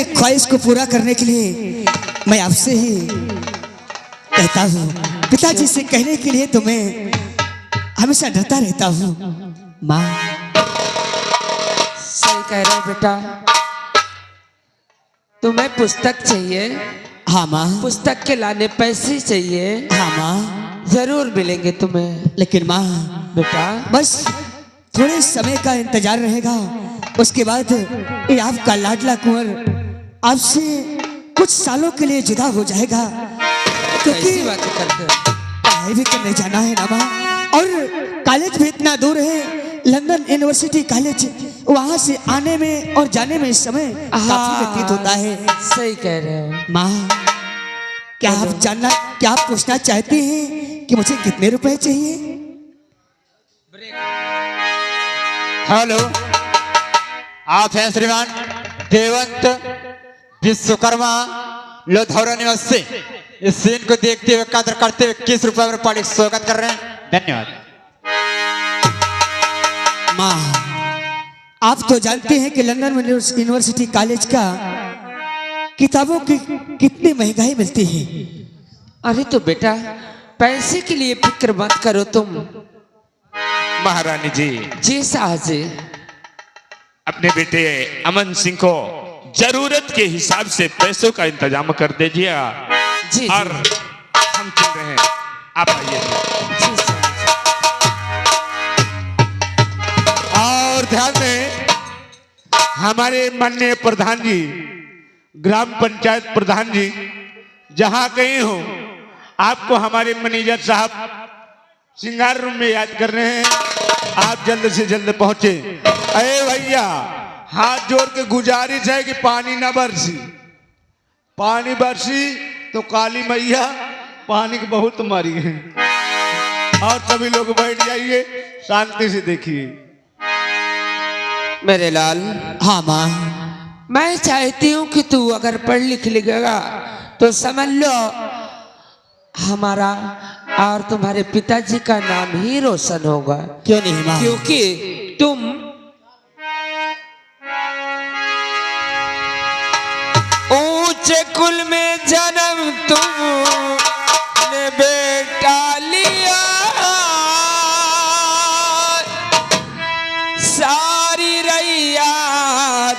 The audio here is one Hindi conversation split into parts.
ख्वाहिश को पूरा करने के लिए मैं आपसे ही कहता हूँ। पिताजी से कहने के लिए तो मैं हमेशा डरता रहता हूँ। माँ सही कह रहे हो बेटा। तुम्हें पुस्तक चाहिए? हाँ माँ। पुस्तक के लाने पैसे चाहिए? हाँ माँ। जरूर मिलेंगे तुम्हें। लेकिन माँ बेटा बस थोड़े समय का इंतजार रहेगा, उसके बाद ये आपका लाडला कुंवर आपसे कुछ सालों के लिए जुदा हो जाएगा, कैसी बातें करते हो? पढ़ाई भी करने जाना है ना माँ, और कॉलेज भी इतना दूर है, लंदन यूनिवर्सिटी कॉलेज, वहाँ से आने में और जाने में समय काफी व्यतीत होता है। सही कह रहे हो माँ। क्या आप पूछना चाहते हैं कि मुझे कितने रुपए चाहिए? हेलो, आप हैं श्रीमान देवंत विश्वकर्मा लोधौरा निवासी। इस सीन को देखते हुए कदर करते हुए 21 रुपए में पालिक स्वागत कर रहे हैं। धन्यवाद। माँ आप तो जानते हैं कि लंदन यूनिवर्सिटी कॉलेज का किताबों की कितनी महंगाई मिलती है। अरे तो बेटा पैसे के लिए फिक्र मत करो तुम। महारानी जी, जी साहजी, अपने बेटे अमन सिंह को जरूरत के हिसाब से पैसों का इंतजाम कर दीजिए। जी और हम चल रहे हैं, आप आइए। जी साहजी। और ध्यान दें, हमारे माननीय प्रधान जी, ग्राम पंचायत प्रधान जी जहां कहीं हो, आपको हमारे मैनेजर साहब श्रृंगार रूम में याद कर रहे हैं। आप जल्द से जल्द पहुंचे। अरे भैया, हाथ जोड़ के गुजारिश है कि पानी ना बरसी। पानी बरसी तो काली मैया पानी की बहुत मारी है। और सभी लोग बैठ जाइए, शांति से देखिए। मेरे लाल। हाँ माँ। मैं चाहती हूँ कि तू अगर पढ़ लिख लेगा तो समझ लो हमारा और तुम्हारे पिताजी का नाम ही रोशन होगा। क्यों नहीं माँ? क्योंकि तुम ऊंचे कुल में जन्म तुमने बेटा लिया, सारी रैयत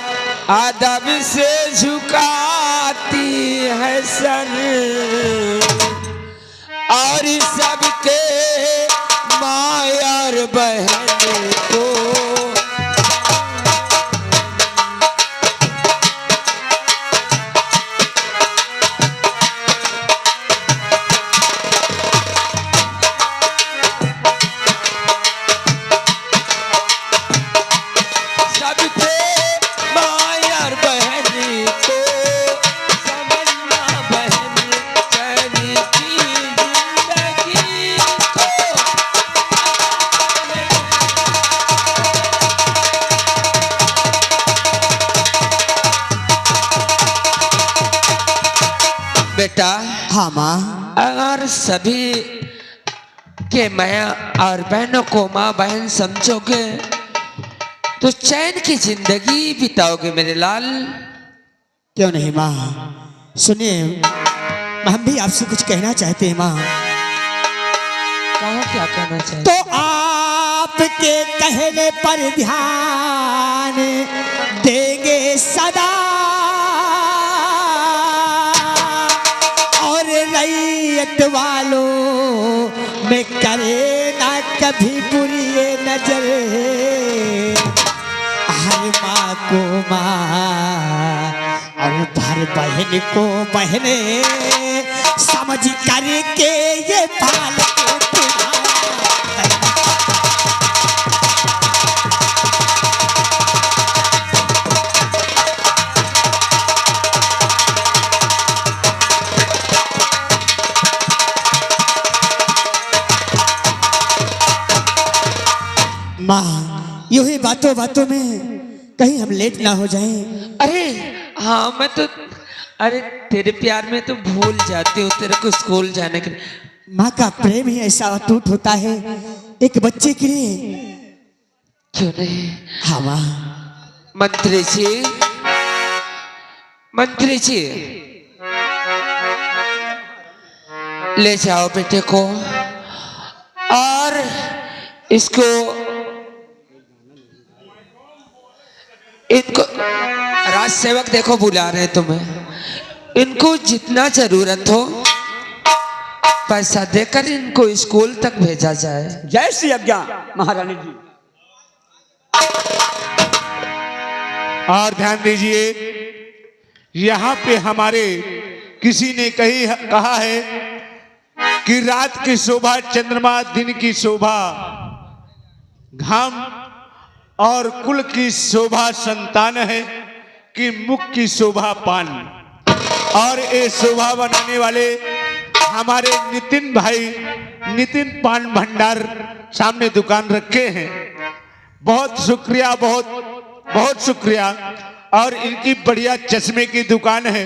अदब से झुकाती है सर, और सबके माँ और बहन को बेटा। हाँ माँ। अगर सभी के माँ और बहनों को माँ बहन समझोगे तो चैन की जिंदगी बिताओगे मेरे लाल। क्यों नहीं माँ? सुनिए, हम भी आपसे कुछ कहना चाहते हैं माँ। कहो क्या कहना चाहिए? तो आपके कहने पर ध्यान देंगे सदा, और रैयत वालों में करे ना कभी बुरी नजर। हर माँ को माँ और हर बहन को बहने समझ करके ये पाल माँ। यूं ही बातों बातों में कहीं हम लेट ना हो जाएं। अरे हाँ, मैं तो अरे तेरे प्यार में तो भूल जाती हूँ तेरे को स्कूल जाने के लिए। माँ का प्रेम ही ऐसा अटूट होता है एक बच्चे के लिए। क्यों नहीं? हाँ माँ। मंत्री जी, मंत्री जी, ले जाओ बेटे को और इसको इनको राज सेवक देखो बुला रहे हैं तुम्हें। इनको जितना जरूरत हो पैसा देकर इनको स्कूल तक भेजा जाए। जय श्री आज्ञा महारानी जी। और ध्यान दीजिए, यहाँ पे हमारे किसी ने कहा है कि रात की शोभा चंद्रमा, दिन की शोभा घाम और कुल की शोभा संतान है कि मुख की शोभा पान। और ये शोभा बनाने वाले हमारे नितिन भाई, नितिन पान भंडार सामने दुकान रखे हैं। बहुत शुक्रिया, बहुत बहुत शुक्रिया। और इनकी बढ़िया चश्मे की दुकान है,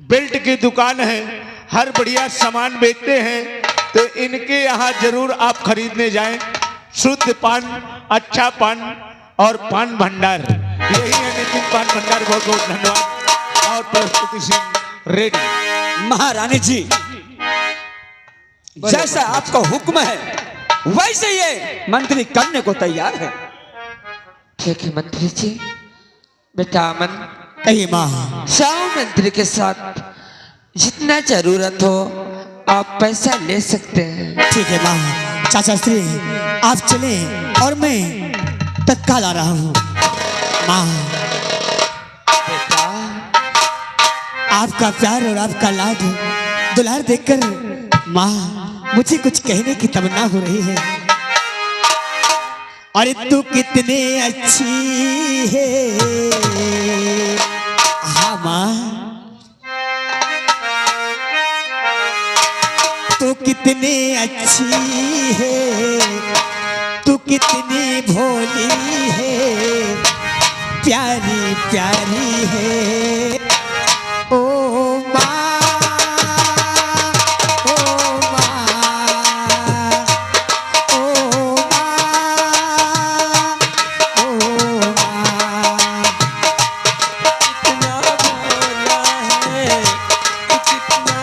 बेल्ट की दुकान है, हर बढ़िया सामान बेचते हैं। तो इनके यहाँ जरूर आप खरीदने जाएं। शुद्ध पान, अच्छा पान और पान भंडार, यही है नितिन पान भंडार। बहुत बहुत धन्यवाद। और प्रस्तुति सिंह रेड्डी। महारानी जी, जैसा आपका हुक्म है वैसे ये मंत्री करने को तैयार है। ठीक है मंत्री जी। बेटा अमन, कहिए माँ। जाओ मंत्री के साथ जितना जरूरत हो आप पैसा ले सकते हैं। ठीक है माँ। चाचा श्री आप चले और मैं तत्काल आ रहा हूँ। माँ, बेटा आपका प्यार और आपका लाड दुलार देखकर माँ मुझे कुछ कहने की तमन्ना हो रही है। अरे तू कितने अच्छी है। हाँ माँ, तू कितनी अच्छी है, तू कितनी भोली है, प्यारी प्यारी है। ओ माँ, ओ माँ, ओ माँ, ओ माँ। कितना भोला है, कितना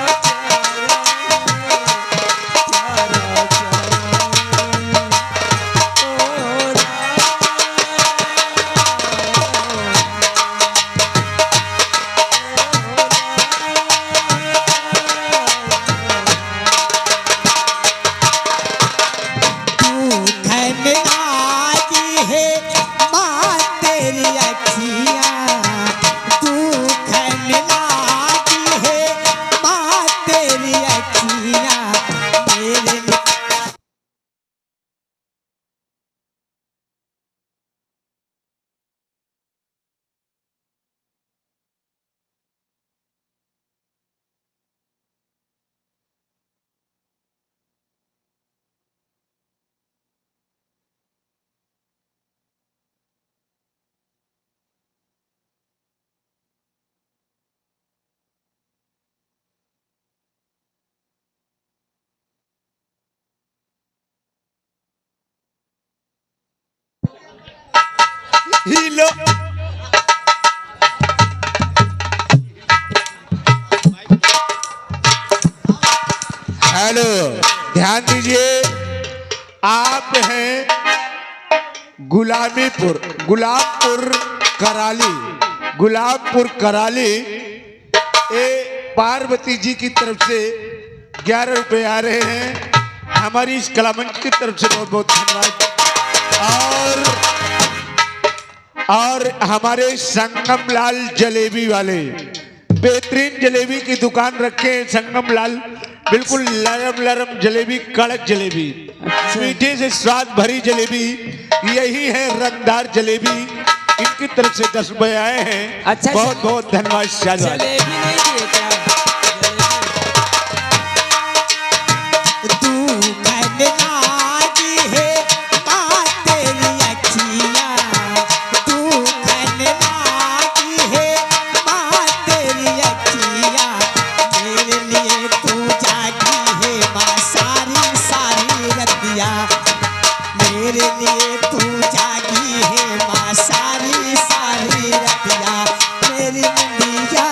हीलो हेलो, ध्यान दीजिए, आप हैं गुलामीपुर, गुलाबपुर कराली, गुलाबपुर कराली। ये पार्वती जी की तरफ से 11 रुपए आ रहे हैं। हमारी इस कलामंच की तरफ से बहुत बहुत धन्यवाद। और हमारे संगम लाल जलेबी वाले बेहतरीन जलेबी की दुकान रखे हैं। संगम लाल बिल्कुल लरम लरम जलेबी, कड़क जलेबी, मीठे से स्वाद भरी जलेबी, यही है रंगदार जलेबी। इनकी तरफ से 10 रुपए आए हैं। अच्छा, बहुत बहुत धन्यवाद। शाहजहां जलेबी नहीं दिए क्या? मेरे लिए तू जागी है माँ सारी सारी रतिया, मेरी नंदिया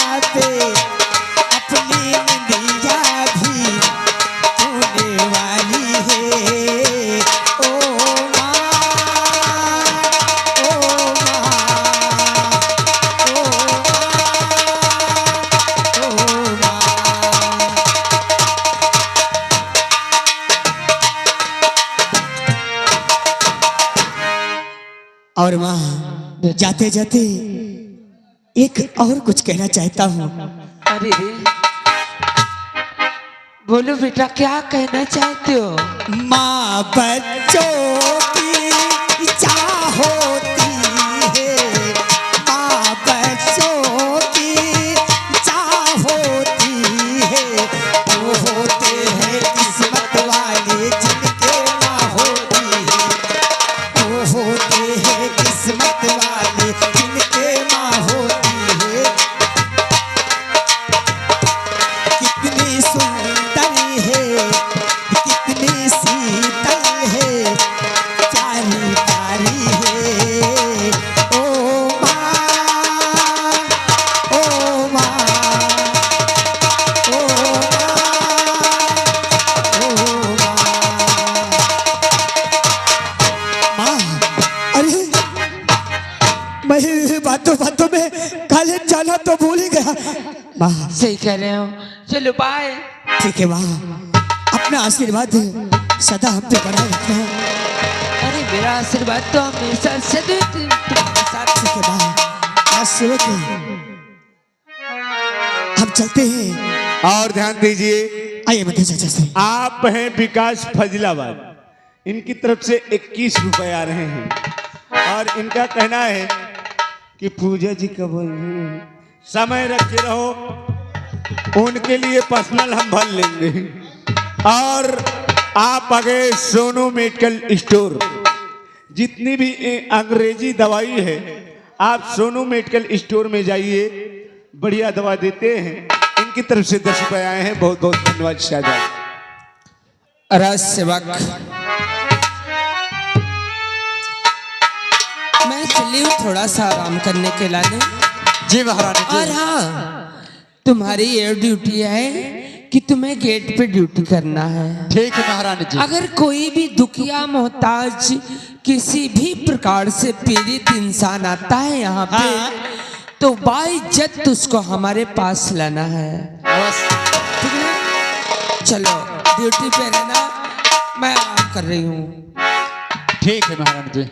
और माँ जाते जाते एक और कुछ कहना चाहता हूँ। अरे रे, बोलो बेटा, क्या कहना चाहते हो? माँ बच्चों की चाह होती है, माँ बच्चों की चाह होती है, वो होते हैं किस्मत वाले जिनके माँ होती है, वो होते हैं किस्मत वाले जिनके माँ होती है। कितनी सुंदर है, कितनी शीतल है, प्यारी प्यारी है, ओ माँ, ओ माँ, ओ माँ, माँ। अरे मैं बातों बातों में कॉलेज जाना तो भूल ही गया। माँ सही कह रहे हो, चलो बाय। ठीक है माँ, अपना आशीर्वाद सदा हम पे बना रखना। अरे मेरा आशीर्वाद तो हमेशा सदैव तुम्हारे साथ। ठीक है माँ, आज सुबह के हम चलते हैं। और ध्यान दीजिए, आइए मध्य चाचा से। आप हैं विकास फजिलाबाद, इनकी तरफ से 21 रुपए आ रहे हैं और इनका कहना है कि पूजा जी कब आएंगे? समय रखे रहो, उनके लिए पर्सनल हम भर लेंगे। और आप आ गए सोनू मेडिकल स्टोर, जितनी भी अंग्रेजी दवाई है आप सोनू मेडिकल स्टोर में जाइए, बढ़िया दवा देते हैं। इनकी तरफ से 10 रुपए आए हैं, बहुत बहुत धन्यवाद शाहजहां। राज सेवक, मैं चली हूँ थोड़ा सा आराम करने के लिए। जी महारानी और जी। हाँ, तुम्हारी ये ड्यूटी है कि तुम्हें गेट पे ड्यूटी करना है। ठीक है महारानी जी। अगर कोई भी दुखिया मोहताज किसी भी प्रकार से पीड़ित इंसान आता है यहाँ पे, हाँ। तो बाइज्जत उसको हमारे पास लाना है। अवश्य। ठीक है, चलो ड्यूटी पे रहना, मैं आराम कर रही हूँ। ठीक है महारानी जी।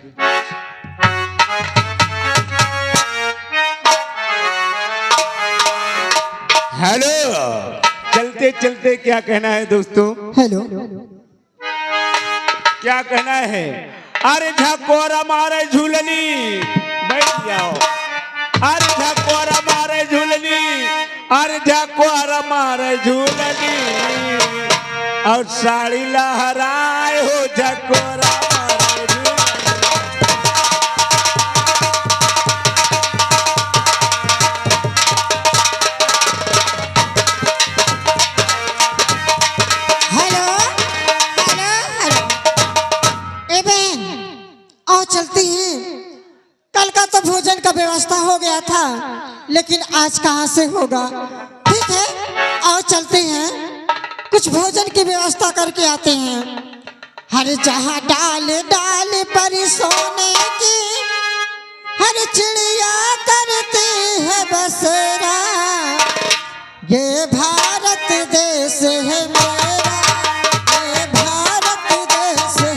हेलो, चलते चलते क्या कहना है दोस्तों? हेलो, क्या कहना है? अरे झकोरा मारे झूलनी, बैठ जाओ। अरे झकोरा मारे झूलनी, अरे झकोरा मारे झूलनी, और साड़ी लहराए हो झकोरा मारे झूलनी। हेलो हेलो हेलो, ए बहन आओ चलती हैं। कल का तो भोजन का व्यवस्था हो गया था, लेकिन आज कहाँ से होगा? ठीक है, आओ चलते हैं, कुछ भोजन की व्यवस्था करके आते हैं। हर जहाँ डाल डाल पर सोने की, हर चिड़िया करती है बसेरा, ये भारत देश है मेरा, ये भारत देश है।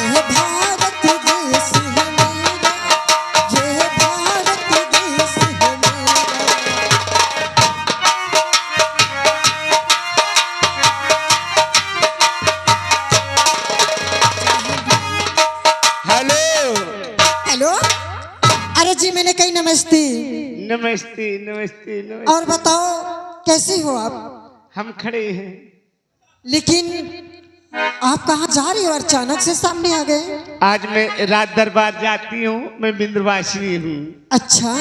ये भारत देश है मेरा, ये भारत देश है मेरा। हेलो, हेलो, अरे जी मैंने कही नमस्ते। नमस्ते नमस्ते नमस्ते। और बताओ कैसे हो आप? हम खड़े हैं। लेकिन आप कहाँ जा रही हो? अचानक से सामने आ गए। आज मैं रात दरबार जाती हूँ, मैं विंध्यवासिनी हूँ। अच्छा,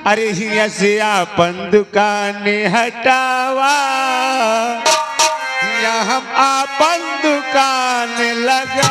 अरे हिया से आपन दुकान हटावा, या हम आपन दुकान लगा।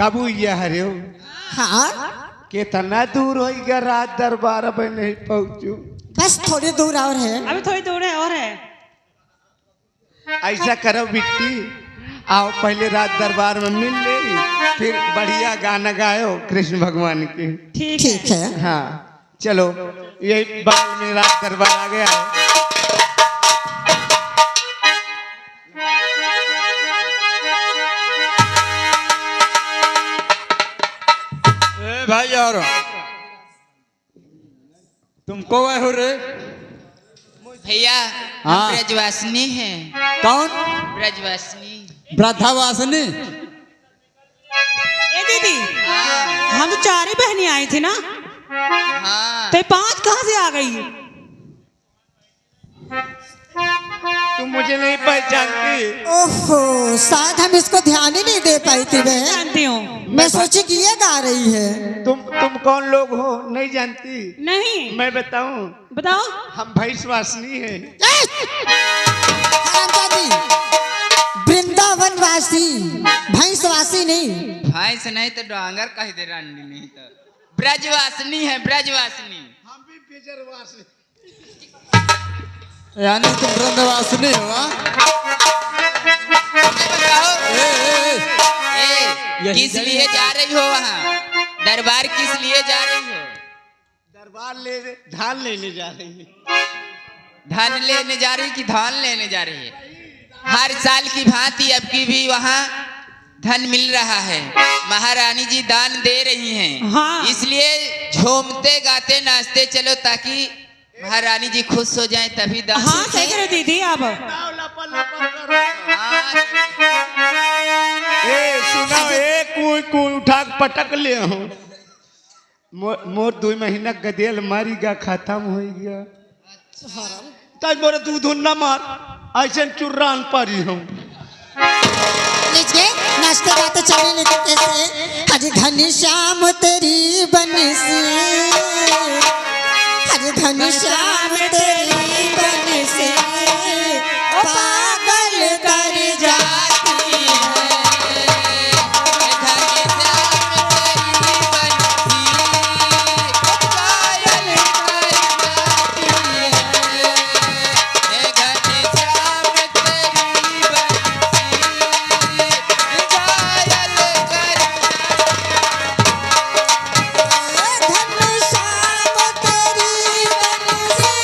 काबू ये हरे हो हाँ कितना दूर हो गया रात दरबार अब नहीं पहुंचू बस थोड़ी दूर और है। अभी थोड़ी दूर है और है। ऐसा करो बिट्टी आओ पहले रात दरबार में मिल ले फिर बढ़िया गाना गायो कृष्ण भगवान के। ठीक ठीक है। हाँ चलो यही बाल में रात दरबार आ गया है। ए भाई यार तुम को आए हो रे? भैया हाँ। हम ब्रजवासिनी हैं। कौन? ब्रजवासिनी। वृद्धावासिनी। ए दीदी हम तो 4 ही बहनें आई थी ना, हाँ तो 5 कहाँ से आ गई? तुम मुझे नहीं पहचानती। ओहो शायद हम इसको ध्यान ही नहीं दे पाई थी बहन। जानती हूँ। मैं सोची कि ये गा रही है। तुम कौन लोग हो नहीं जानती? नहीं। मैं बताऊं बताओ। हम भैंसवासिनी हैं। हरामजादी, वृंदावन वासी भैंसवासी नहीं। भैंस नहीं तो डांगर कह दे रानी नहीं तो ब्रजवासिनी है ब्रजवासिनी। हम भी बेजरवासी। यानी तुम वृंदावासिनी हो? हाँ? बताओ यही किस लिए जा रही हो वहाँ? दरबार किस लिए जा रही हो? दरबार ले धान लेने जा रही है। धान लेने जा रही कि धान लेने जा रही है? हर साल की भांति अब की भी वहाँ धन मिल रहा है। महारानी जी दान दे रही हैं। हाँ। इसलिए झूमते गाते नाचते चलो ताकि महारानी जी खुश हो जाएं तभी दान। हाँ सही करे दीदी अब। ए सुना कोई उठा के पटक ले हो मोर 2 महीना गदेल मारी गा खत्म हो गया। तब मोरे दूध न मार ऐसे चुर्रान परी हूँ। लीजिए नाचते गाते चले लेकिन कैसे हरे घनश्याम तेरी बंसी, हरे घनश्याम तेरी बंसी पागल कर जाती है। घनश्याम तेरी बंसी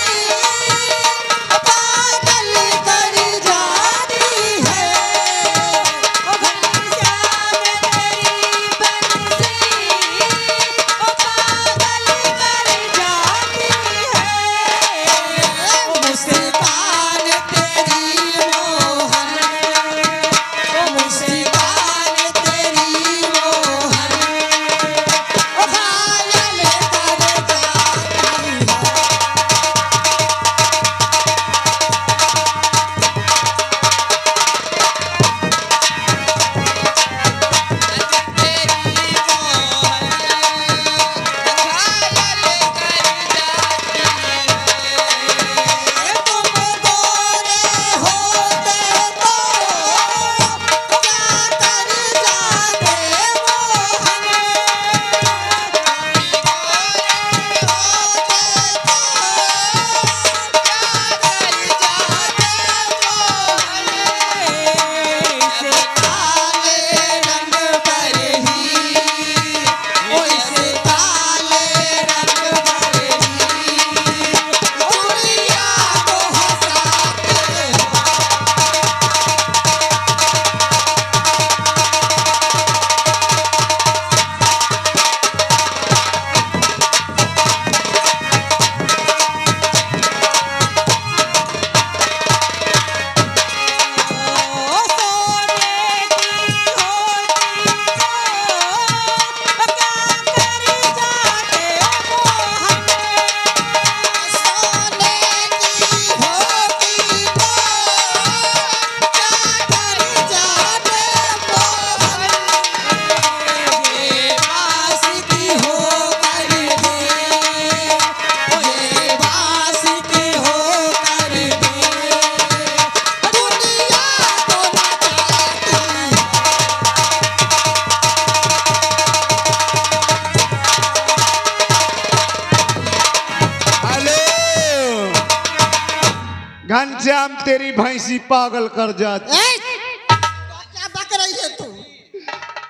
तेरी भैंसी पागल कर जाती। क्या बक रही है तू?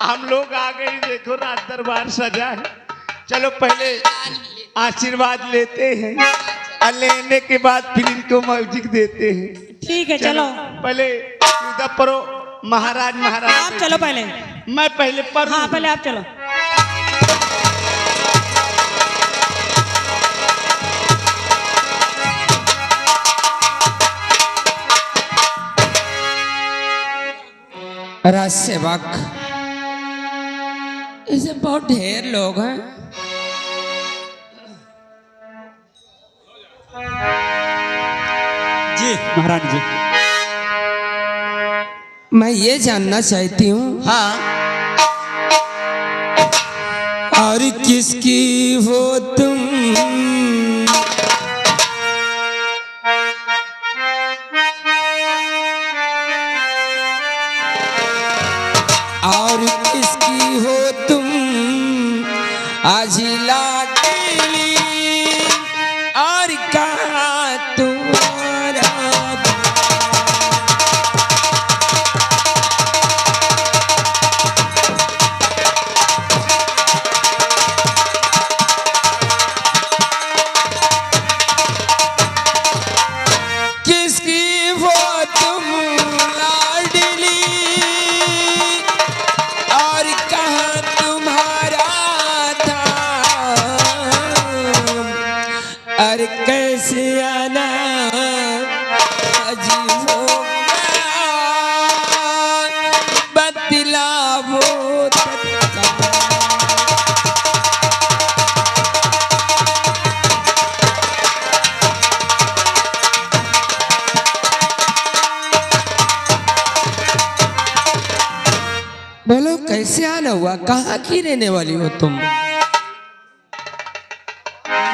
हम लोग आ गए, देखो रात दरबार सजा है। चलो पहले आशीर्वाद लेते हैं और लेने के बाद फिर इनको म्यूजिक देते हैं। ठीक है चलो। पहले सीधा परो महाराज महाराज। आप चलो पहले। मैं पहले पर। हाँ पहले आप चलो। राज सेवक, इसे बहुत ढेर लोग हैं। जी महारानी जी। मैं ये जानना चाहती हूँ, हाँ और किसकी हो तुम, और किसकी हो तुम आज लाडली, और कहाँ तुम्हारा किसकी हो तुम लाडली, और कहाँ तुम्हारा था, और कैसे आना अजीब हो गया, बतलाओ तत्काल। बोलो कैसे आना हुआ, कहाँ की रहने वाली हो तुम?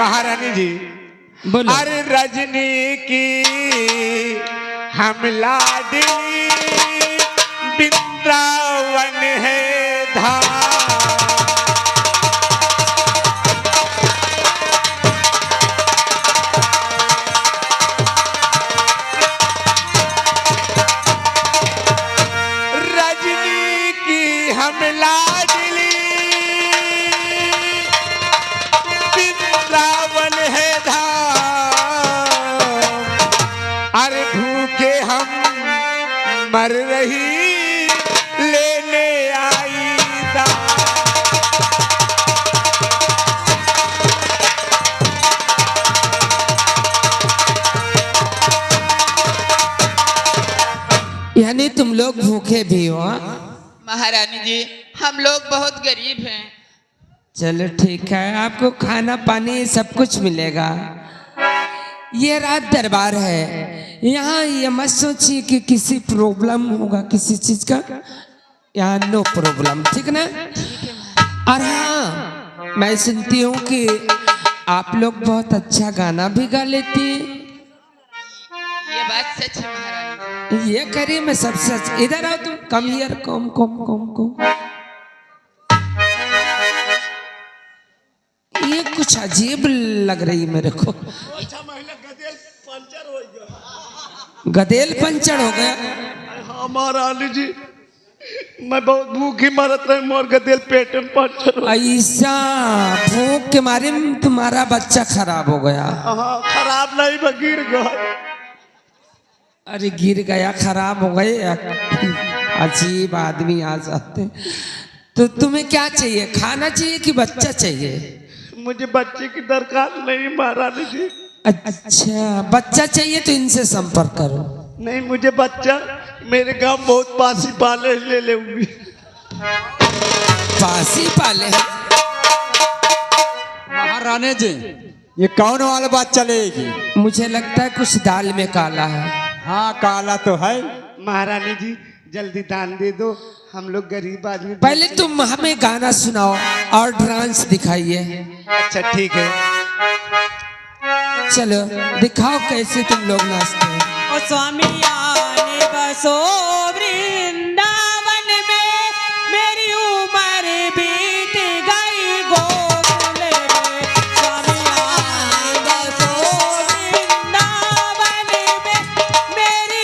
महारानी जी, बोलो। अरे रजनी की हम लाडली, वृंदावन है धाम। रजनी की हम लाडली, वृंदावन है धाम। अरे भूखे हम मर रही, लेने आई दाम। यानी तुम लोग भूखे भी हो? हाँ? महारानी जी, हम लोग बहुत गरीब हैं। चलो ठीक है, आपको खाना पानी सब कुछ मिलेगा। ये रात दरबार है, यहाँ ये मत सोचिए कि किसी प्रॉब्लम होगा किसी चीज का। यहाँ नो प्रॉब्लम, ठीक ना? और हाँ, मैं सुनती हूँ कि आप लोग बहुत अच्छा गाना भी गा लेती हैं। ये बात सच है महारानी। ये करिए, मैं सबसे इधर आओ तुम, कम हियर, कम कम कम कम। ये कुछ अजीब लग रही मेरे को। गदेल पंचर हो गया। हाँ महारानी जी, मैं बहुत भूखी मरत रही, मोर गदेल पेट में पंचर हो। ऐसा भूख के मारे में तुम्हारा बच्चा खराब हो गया? हाँ, खराब नहीं, मैं गिर गया। अरे गिर गया, खराब हो गए? अजीब आदमी आ जाते। तो तुम्हें क्या चाहिए, खाना चाहिए कि बच्चा चाहिए? मुझे बच्चे की दरकार नहीं महारानी जी। अच्छा, बच्चा चाहिए तो इनसे संपर्क करो। नहीं, मुझे बच्चा मेरे गांव बहुत पासी पाले, ले लेंगी। पासी पाले हैं? महारानी जी, ये कौन वाला बात चलेगी? मुझे लगता है कुछ दाल में काला है। हाँ, काला तो है। महारानी जी, जल्दी दान दे दो, हम लोग गरीब आदमी। पहले तुम हमें गाना सुनाओ और डांस दिखाइए। अच्छा ठीक है। चलो दिखाओ कैसे तुम लोग नाचते हो। ओ स्वामी आने बसो वृंदावन में, मेरी उम्र बीत गई गोकुल में। स्वामी आने बसो वृंदावन में, मेरी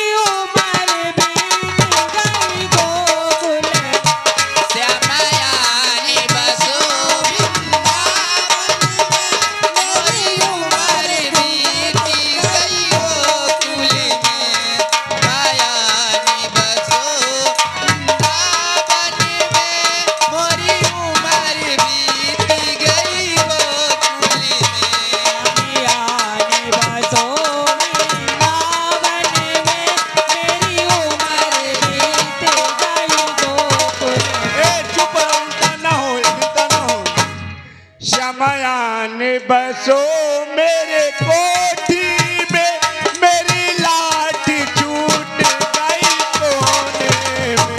बसो मेरे कोठी में, मेरी लाठी छूट गई कोने में।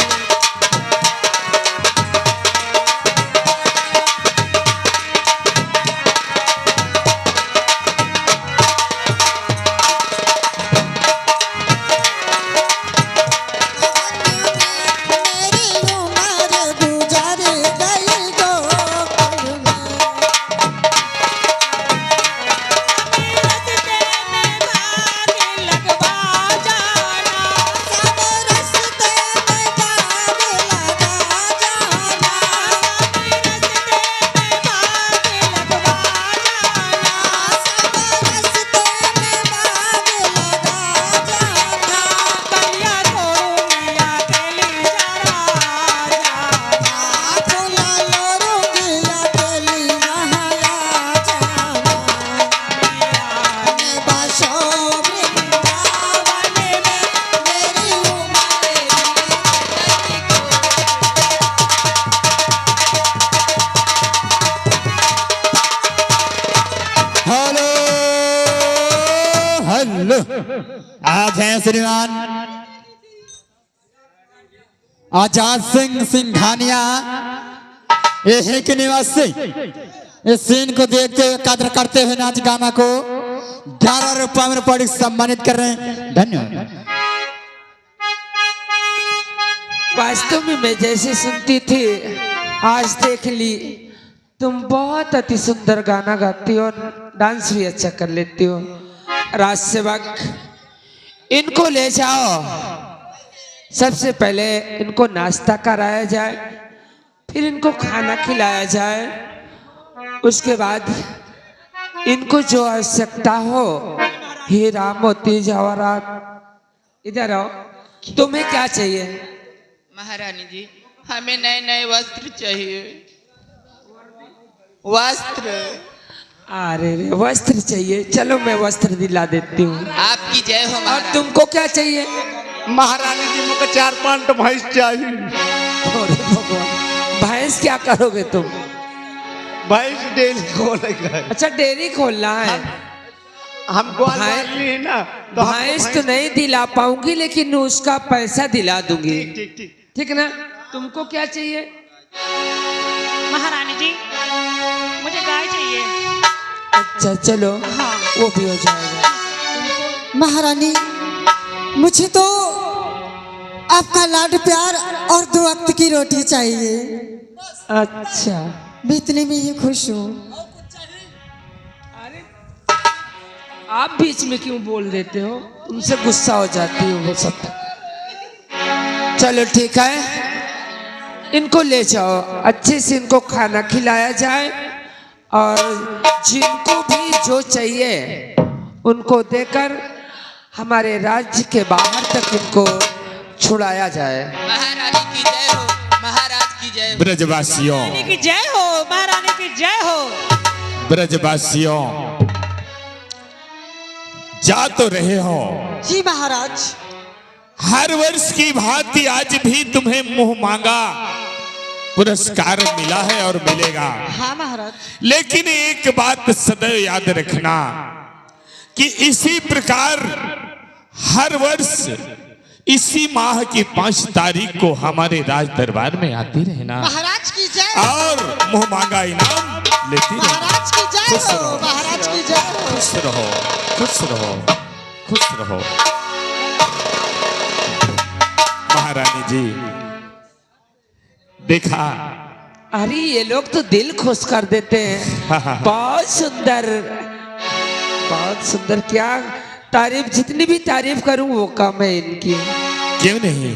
मेरी उम्र गुजर गई गोकुल में। सब रस्ते में भाग लगा जाना। सब रस्ते में भाग लगा जाना। फूला लोरूंगी अकेली महाया जाना। मैं बसो वृंदावन में, मेरी उम्र हेलो हेलो, आप हैं श्रीमान आजाद सिंह सिंघानिया, यही के निवासी। इस सीन को देखते हुए कदर करते हुए नाच गाना को 11 रुपए में पढ़ सम्मानित कर रहे हैं। धन्यवाद। वास्तव में मैं जैसे सुनती थी आज देख ली, तुम बहुत अति सुंदर गाना गाती हो और डांस भी अच्छा कर लेती हो। राज सेवक, इनको ले जाओ, सबसे पहले इनको नाश्ता कराया जाए, फिर इनको खाना खिलाया जाए, उसके बाद इनको जो आवश्यकता हो, हीरा मोती जवाहरात, इधर आओ, तुम्हें क्या चाहिए? महारानी जी, हमें नए नए वस्त्र चाहिए। वस्त्र। अरे रे, वस्त्र चाहिए, चलो मैं वस्त्र दिला देती हूँ। आपकी जय हो और महाराज। तुमको क्या चाहिए? महारानी जी मुझे 4-5 भैंस चाहिए। अरे भगवान, भैंस क्या करोगे तुम? भैंस डेली खोलेगा। अच्छा, डेयरी खोलना है। हम ग्वाल भैंस- वाली है ना, तो हमको भैंस तो नहीं दिला पाऊंगी, लेकिन उसका पैसा दिला दूंगी। ठीक ठीक। ठीक ना? तुमको क्या चाहिए? महारानी जी, मुझे गाय चाहिए। अच्छा चलो, हाँ। वो भी हो जाएगा। महारानी, मुझे तो आपका लाड प्यार और 2 वक्त की रोटी चाहिए। अच्छा, मैं इतने में ही खुश हूँ। आप बीच में क्यों बोल देते हो? तुमसे गुस्सा हो जाती हो वो सब। चलो ठीक है, इनको ले जाओ, अच्छे से इनको खाना खिलाया जाए और जिनको भी जो चाहिए उनको देकर हमारे राज्य के बाहर तक इनको छुड़ाया जाए। महारानी की जय हो, महाराज की जय हो। ब्रजवासियों, महारानी की जय हो, महारानी की जय हो। ब्रजवासियों, जा तो रहे हो। जी महाराज। हर वर्ष की भांति आज भी तुम्हें मुंह मांगा पुरस्कार मिला है और मिलेगा। हाँ महाराज। लेकिन एक बात सदैव याद रखना कि इसी प्रकार हर वर्ष इसी माह की 5 तारीख को हमारे राज दरबार में आती रहना महाराज की जय। और मुंह मांगा इनाम लेती रहना। महाराज की जय खुश हो, रहो। महाराज की जय हो। खुश रहो, खुश रहो, खुश रहो। महारानी जी, देखा, अरे ये लोग तो दिल खुश कर देते हैं। बहुत सुंदर, बहुत सुंदर। क्या तारीफ, जितनी भी तारीफ करूं वो कम है इनकी। क्यों नहीं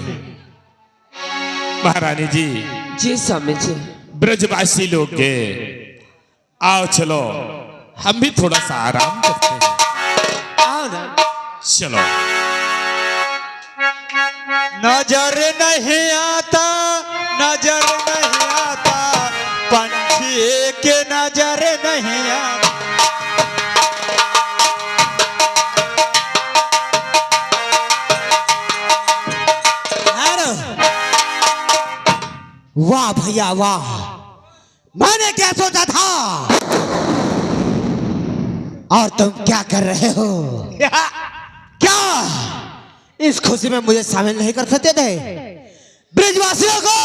महारानी जी? जी स्वामी जी। ब्रजवासी लोग के आओ, चलो हम भी थोड़ा सा आराम करते हैं। आओ ना। चलो। नजर नहीं आता, नजर नहीं आता, पंछी के नजर नहीं आता। वाह भैया वाह, मैंने क्या सोचा था और तुम क्या कर रहे हो? क्या इस खुशी में मुझे शामिल नहीं कर सकते थे? ब्रिजवासियों को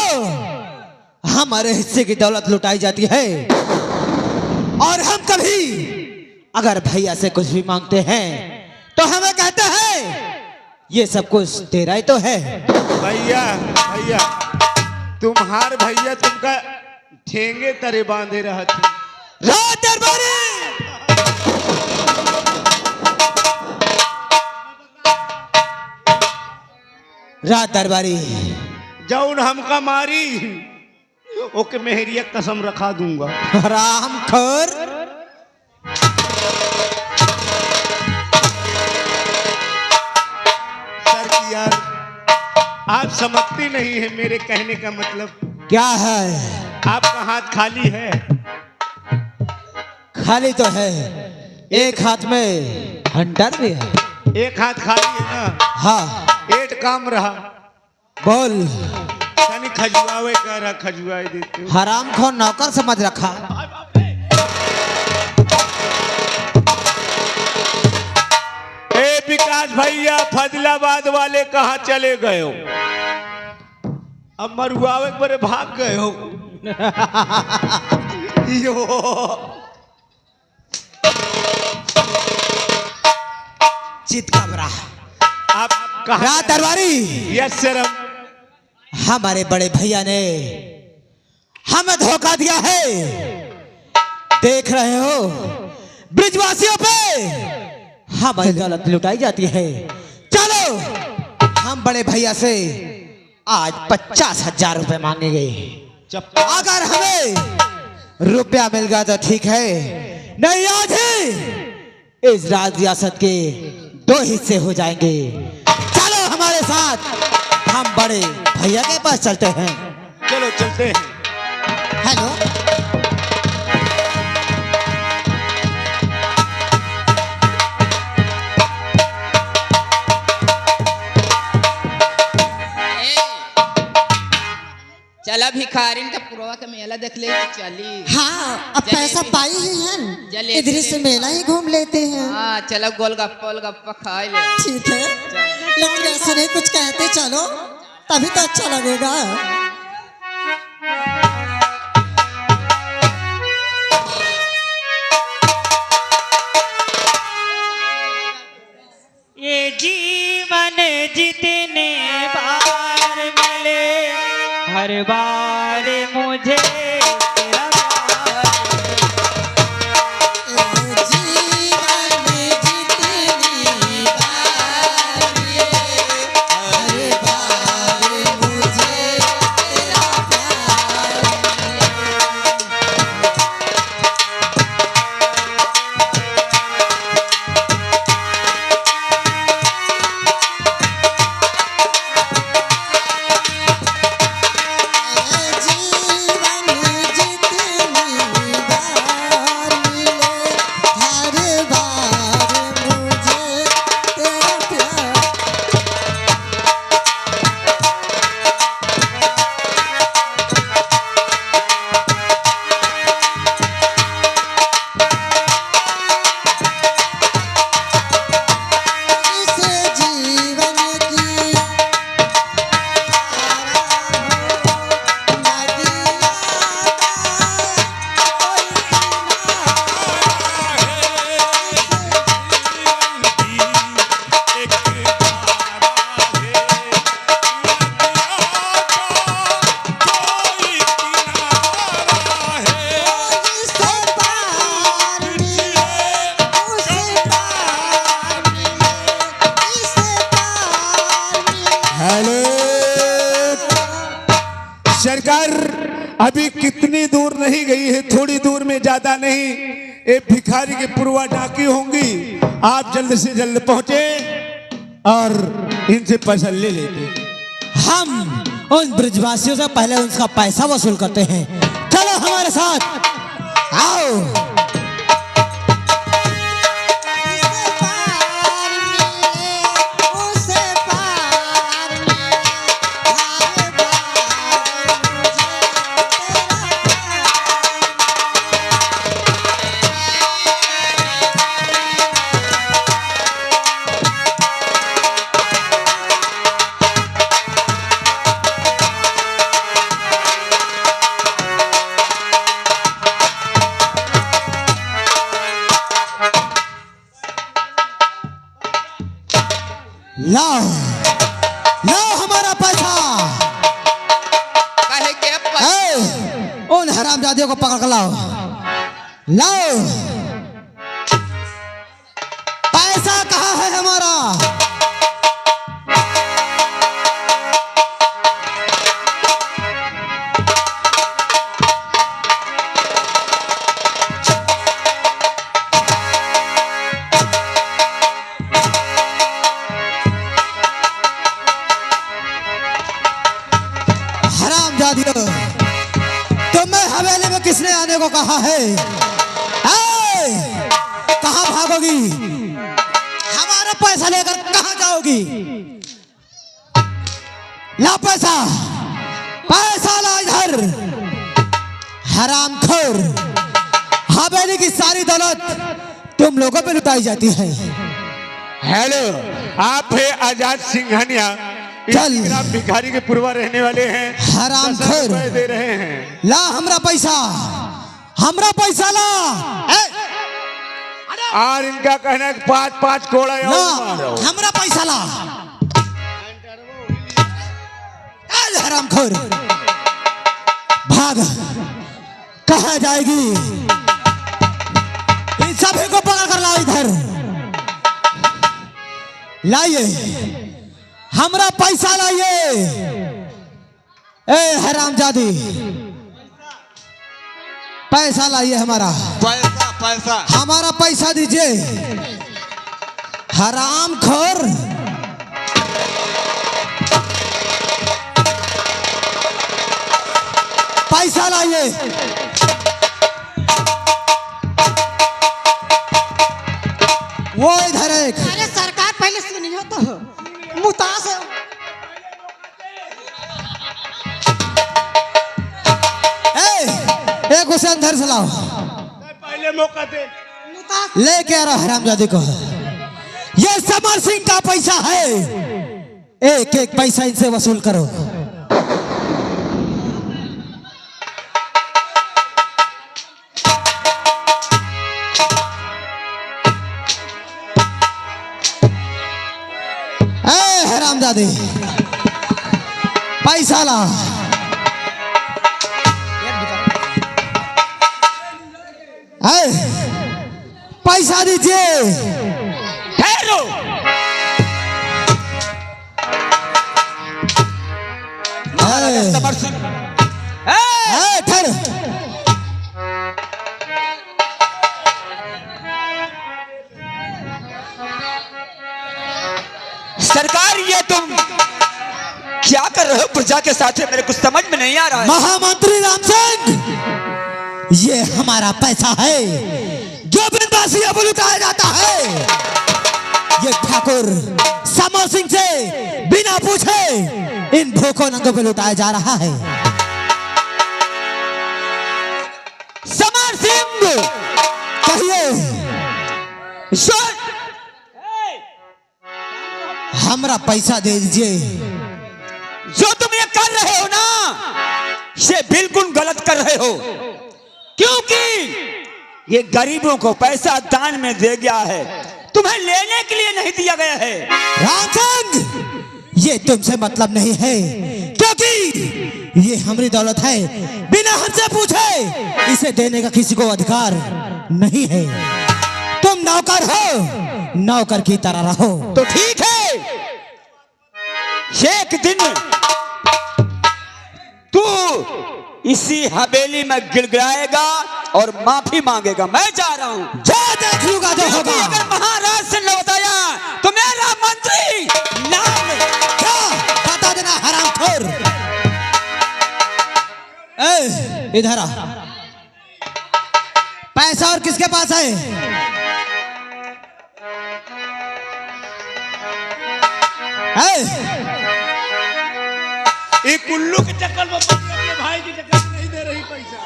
हमारे हिस्से की दौलत लुटाई जाती है और हम कभी अगर भैया से कुछ भी मांगते हैं तो हमें कहते हैं ये सब कुछ तेरा ही तो है। भैया भैया तुम्हार भैया तुमका ठेंगे तरे बांधे रहते। रात दरबारी रात दरबारी जौन हमका मारी ओके मेहरिया कसम रखा दूंगा। राम खोर सर की यार आप समझती नहीं है मेरे कहने का मतलब। क्या है? आपका हाथ खाली है। खाली तो है, एक हाथ में हंटर भी है। एक हाथ खाली है ना? हाँ पेट काम रहा। बोल। तनी खजुआवे कह रहा, खजुआए देते हो। हराम खोर नौकर समझ रखा। ए विकास भैया फजलाबाद वाले कहाँ चले गए हो? अब मरुआवे बड़े भाग गए हो। यो चित कमरा। आप कहाँ? रात दरबारी यस सर। हमारे बड़े भैया ने हमें धोखा दिया है। देख रहे हो ब्रिजवासियों पे हमारी दौलत लुटाई जाती है। चलो हम बड़े भैया से आज 50,000 रुपए मांगेंगे। अगर हमें रुपया मिल गया तो ठीक है, नहीं आज ही इस राज रियासत के 2 हिस्से हो जाएंगे। चलो हमारे साथ, हम बड़े भैया के पास चलते हैं। चलो चलते हैं। हेलो चला भिखारिन का पुरवा के मेला देख ले चली। हाँ अब पैसा पाई ही है, इधर से मेला ही घूम लेते हैं। हाँ चलो गोलगप्पा खा ले। ठीक है लेकिन ऐसा नहीं कुछ कहते चलो, तभी तो अच्छा लगेगा। ये जीवन जितने बार मिले हर बार मुझे तेरा प्यार। जीवन में जितनी बार मिले, हर बार मुझे तेरा प्यार सरकार अभी कितनी दूर नहीं गई है, थोड़ी दूर में, ज्यादा नहीं। एक भिखारी की पुरवा डाकी होंगी, आप जल्द से जल्द पहुंचे और इनसे पैसा ले लेते। हम उन ब्रिजवासियों से पहले उनका पैसा वसूल करते हैं। चलो हमारे साथ आओ। हरामजादियों को पकड़ कर लाओ, लाओ। पैसा कहाँ है हमारा? हरामजादियों, तुम्हें हवेली में किसने आने को कहा है? कहाँ भागोगी? हमारा पैसा लेकर कहाँ जाओगी? ला पैसा, पैसा ला इधर। हरामखोर, हवेली की सारी दौलत तुम लोगों पे लुटाई जाती है। हेलो, आप है आजाद सिंघानिया, चल। ग्राम भिखारी के पूर्वा रहने वाले हैं। हरामखोर, 10 रुपए दे रहे हैं। ला हमरा पैसा, हमरा पैसा ला। और इनका कहना है 5-5 कोड़ा ला, मारो। हमरा पैसा ला। चल हरामखोर, भाग। कहाँ जाएगी? इन सभी को पकड़ कर लाओ इधर। लाइए, हमरा पैसा लाइए। ए हरामजादी, पैसा लाइए हमारा। पैसा पैसा हमारा पैसा दीजिए। हरामखोर, पैसा लाइए। वो इधर एक। अरे सरकार पहले सुनियो तो, मुतास है। एक उसे अंदर से लाओ। पहले मौका दे। मुतास लेके आ रहा हरामजादी को। ये समर सिंह का पैसा है, एक एक पैसा इनसे वसूल करो। ए हरामजादी, पैसा ला। पैसा दीजिए। ठहरो। समर सिंह, ठहर। सरकार ये तुम क्या कर रहे हो प्रजा के साथ? मेरे कुछ समझ में नहीं आ रहा है। महामंत्री राम सिंह, ये हमारा पैसा है जो बिनवासी अब लुटाया जाता है। ये ठाकुर समर सिंह से बिना पूछे इन भूखों नंगों पे लुटाया जा रहा है। समर सिंह, कहिए। सुन, हमरा पैसा दे दीजिए। जो तुम ये कर रहे हो ना, ये बिल्कुल गलत कर रहे हो, क्योंकि ये गरीबों को पैसा दान में दे गया है, तुम्हें लेने के लिए नहीं दिया गया है। राम सिंह, ये तुमसे मतलब नहीं है, क्योंकि ये हमारी दौलत है। बिना हमसे पूछे इसे देने का किसी को अधिकार नहीं है। तुम नौकर हो, नौकर की तरह रहो। तो ठीक है, एक दिन तू इसी हवेली में गिड़गिड़ाएगा और माफी मांगेगा। मैं जा रहा हूं, जा देख लूंगा जो होगा। अगर महाराज से लौट आया तो मेरा मंत्री नाम क्या बता देना हरामखोर। इधर आ। पैसा और किसके पास है? एक उल्लू के चक्कर में पड़ गई, अपने भाई के चक्कर में नहीं दे रही पैसा।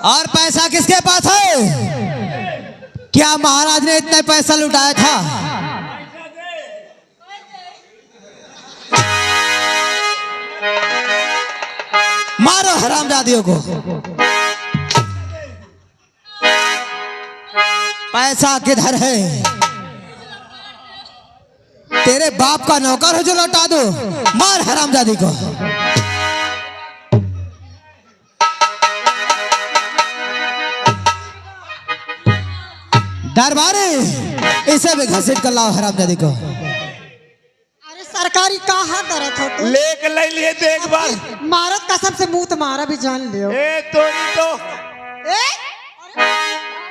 और पैसा किसके पास है? क्या महाराज ने इतना पैसा लुटाया था? मारो हरामजादियों को। पैसा किधर है? तेरे बाप का नौकर हो जो लौटा दो। मार हरामजादी को। दरबारी इसे भी घसीट कर लाओ हरामजादी को। अरे सरकारी कहाँ करत हो तुम? लेके ले लिए थे एक बार। मारत कसम से मुंह तुम्हारा भी जान लियो। ए तोरी तो ए?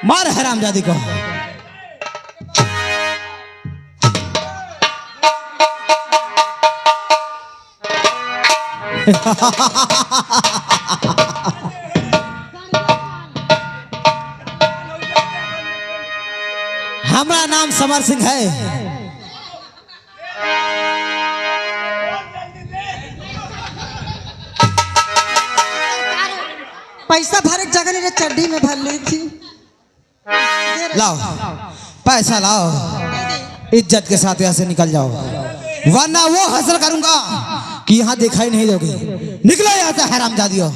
मार हरामजादी को। हमारा नाम समर सिंह है। पैसा भर एक जगह ने चड्डी में भर ली थी। लाओ पैसा लाओ, इज्जत के साथ यहाँ से निकल जाओ, वरना वो हासिल करूंगा कि यहाँ दिखाई नहीं दोगे। निकलो यहाँ से हरामजादियों।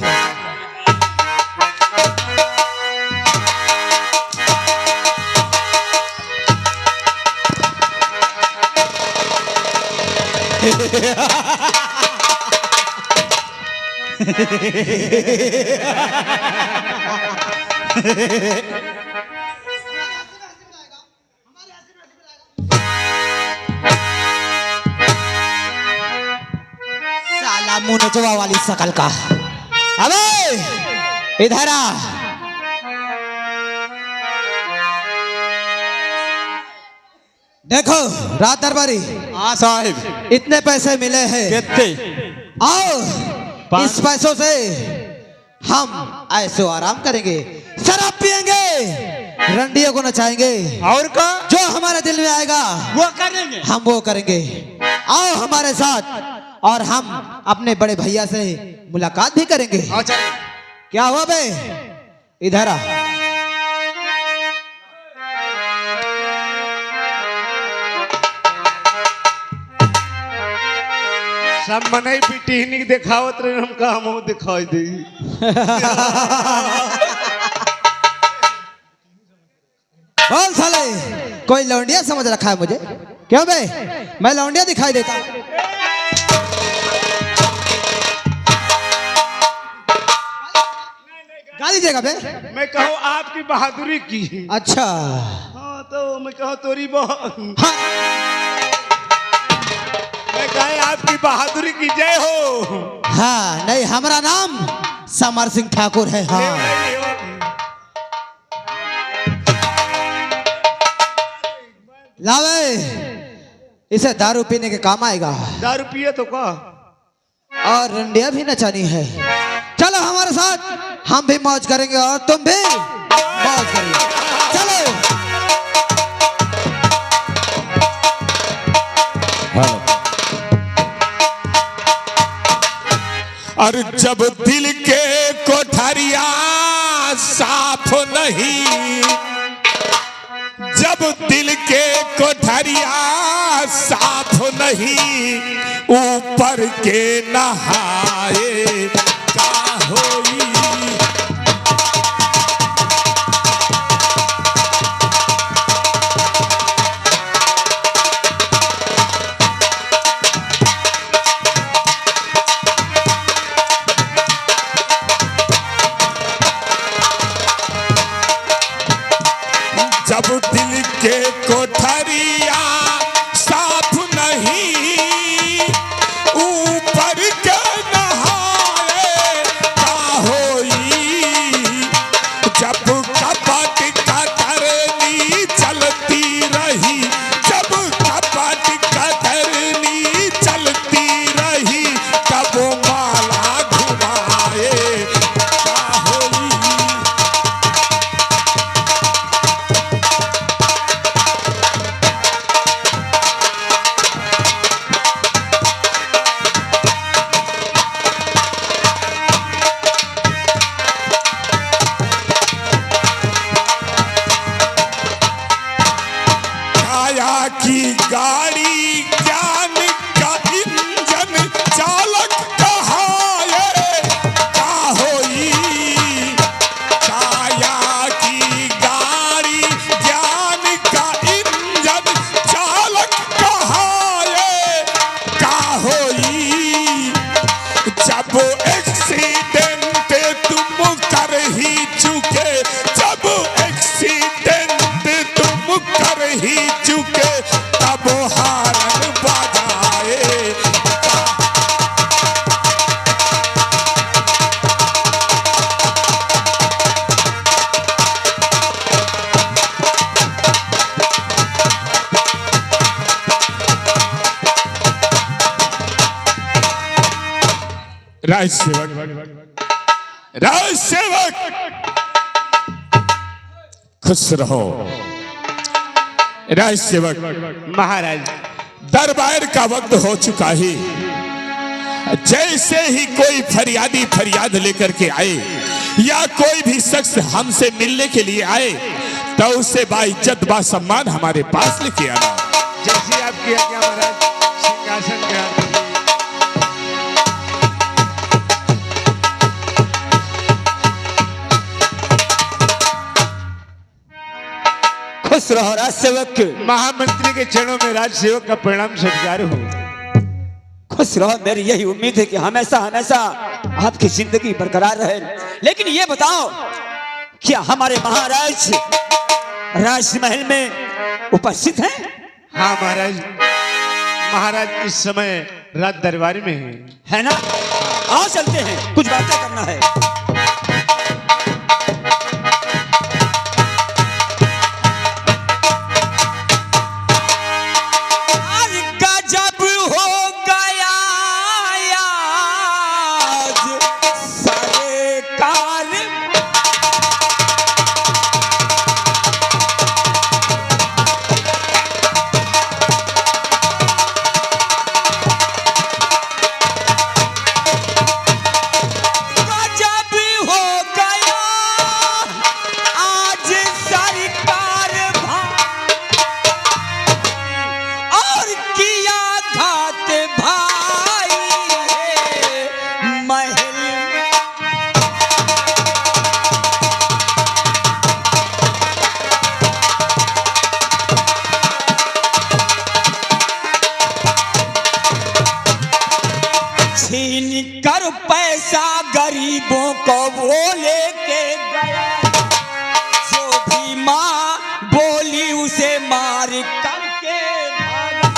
साला मुंह नचवा वाली शकल का। अबे इधर आ। देखो रात दरबारी, हाँ साहिब। इतने पैसे मिले हैं। कितने? आओ इस पैसों से हम ऐसो आराम करेंगे, शराब पियेंगे, रंडियों को नचाएंगे, और का जो हमारे दिल में आएगा वो करेंगे। हम वो करेंगे। आओ हमारे साथ और हम अपने बड़े भैया से मुलाकात भी करेंगे। क्या हुआ बे? इधर आ। सब मनई पिटीहनी दिखावत रहे, हम कहा मुंह दिखाई दे। बोल साले, कोई लौंडिया समझ रखा है मुझे? क्यों बे, मैं लौंडिया दिखाई देता हूं? गाली देगा बे? मैं कहूँ आपकी बहादुरी की। अच्छा हाँ तो मैं कहूँ तोरी हाँ। मैं कहे आपकी बहादुरी की जय हो। हाँ नहीं, हमारा नाम समर सिंह ठाकुर है। हाँ लावे, इसे दारू पीने के काम आएगा। दारू पिए तो का और रंडिया भी नचानी है। चलो हमारे साथ, हम भी मौज करेंगे और तुम भी मौज करेंगे। चलो। और जब दिल के कोठरिया साफ नहीं, जब दिल के कोठरिया साफ नहीं, ऊपर के नहाए का होई। जब दिल के कोठरिया साफ नहीं, ऊपर के नहाए का होई। जब कपट कतरनी चलती रही, जब कपट कतरनी चलती रही, तब माला घुमाए का होई। काया की गाड़ी ज्ञान का इंजन चालक कहाए का होई। काया की गाड़ी ज्ञान का इंजन चालक कहाए राज सेवक, राज सेवक खुश रहो। राज सेवक, महाराज दरबार का वक्त हो चुका है। जैसे ही कोई फरियादी फरियाद लेकर के आए या कोई भी शख्स हमसे मिलने के लिए आए तो उसे बाइज्जत बासम्मान हमारे पास लेके आना। जैसे आपकी आज्ञा महाराज, सिंहासन के हाथ में। खुश रहो राज सेवक। महामंत्री के चरणों में राज सेवक का प्रणाम सत्कार हो। खुश रहो, मेरी यही उम्मीद है कि हमेशा हमेशा आपकी जिंदगी बरकरार रहे। लेकिन ये बताओ, क्या हमारे महाराज राजमहल में उपस्थित हैं? हाँ महाराज, महाराज इस समय राज दरबार में है ना? आओ चलते हैं, कुछ बातें करना है। छीन कर पैसा गरीबों को वो लेके गया, जो भी माँ बोली उसे मार करके भागा,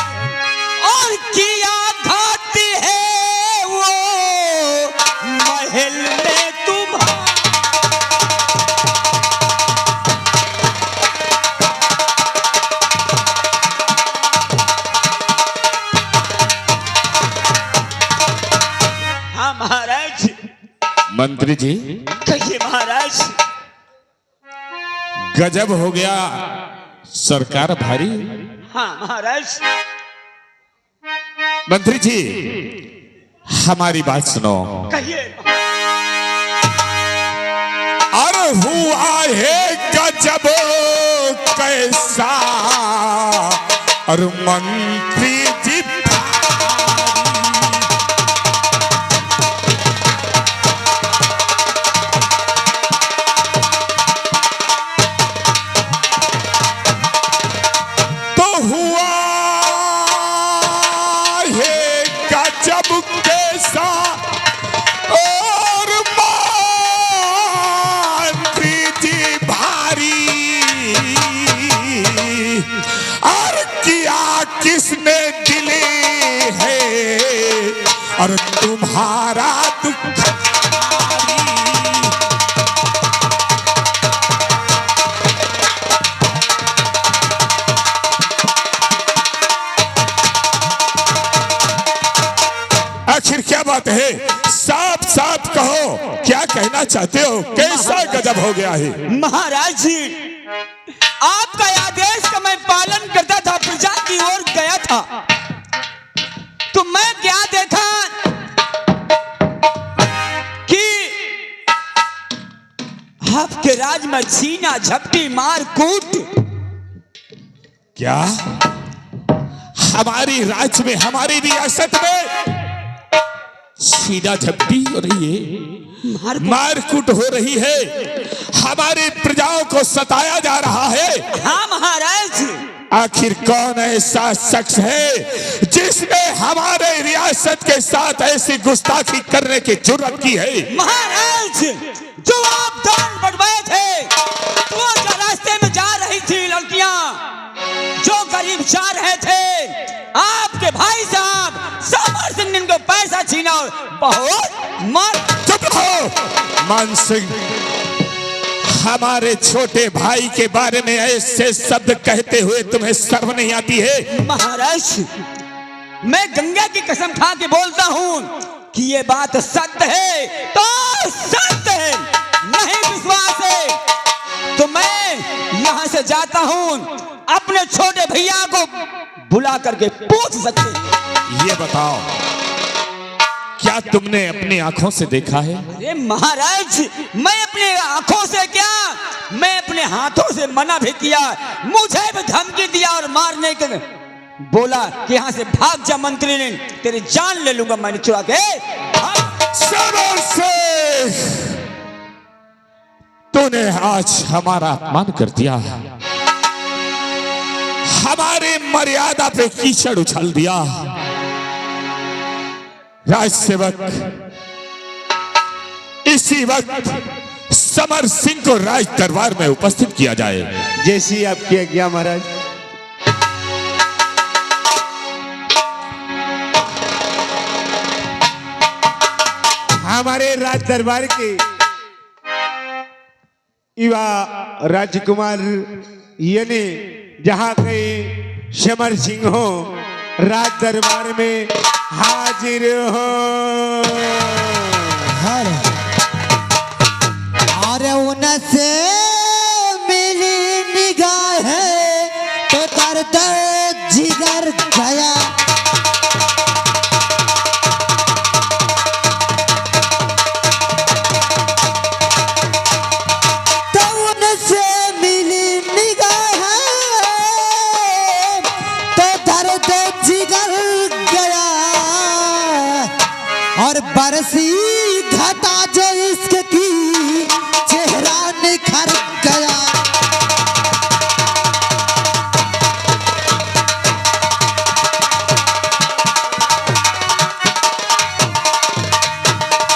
और किया घात है वो महल में तुम्हारा। महाराज। मंत्री जी कहिए महाराज। गजब हो गया, सरकार भारी। हाँ महाराज। मंत्री जी हमारी बात सुनो। कहिए। अरे हुआ है गजब कैसा, और मंत्री जी किसने दिले है, और तुम्हारा दुख आखिर क्या बात है? साफ साफ कहो, क्या कहना चाहते हो? कैसा गजब हो गया है? महाराज जी, आपका आदेश का मैं पालन करता था, प्रजा की ओर गया था, तो मैं क्या देखा कि आपके राज में छीना झपटी मार कूट। क्या हमारी राज्य में, हमारी रियासत में छीना झपटी हो रही है, मारकूट हो रही है, हमारी प्रजाओं को सताया जा रहा है? हाँ महाराज। आखिर कौन ऐसा शख्स है जिसने हमारे रियासत के साथ ऐसी गुस्ताखी करने की जुर्रत की है? महाराज, जो आप दान बढ़वाए थे, वो जो रास्ते में जा रही थी लड़कियां, जो गरीब जा रहे थे, आपके भाई साहब समर सिंह ने इनको पैसा छीना और बहुत मार। चुप रहो मान सिंह, हमारे छोटे भाई के बारे में ऐसे शब्द कहते हुए तुम्हें शर्म नहीं आती है? महाराज, मैं गंगा की कसम खा के बोलता हूँ, कि ये बात सत्य है तो सत्य है, नहीं विश्वास है तो मैं यहाँ से जाता हूँ, अपने छोटे भैया को बुला करके पूछ सकते हैं। ये बताओ, क्या तुमने अपनी आंखों से देखा है? अरे महाराज, मैं अपनी आंखों से क्या, मैं अपने हाथों से मना भी किया, मुझे भी धमकी दिया और मारने के बोला कि यहाँ से भाग जा मंत्री ने, तेरी जान ले लूंगा मैंने चुरा के। तूने आज हमारा अपमान कर दिया, हमारी मर्यादा पे कीचड़ उछाल दिया। राजसेवक, इसी वक्त समर सिंह को राज दरबार में उपस्थित किया जाए। जैसी आपकी आज्ञा महाराज। हमारे राज दरबार के युवा राजकुमार यानी जहां कहीं समर सिंह हो, राज दरबार में हाजिर हो। अरे उनसे मिली निगाह तो दर्द जिगर गया। तो उनसे मिली निगाह तो दर्द जिगर गया और बरसी घटा जो इश्क की चेहरा निखर गया।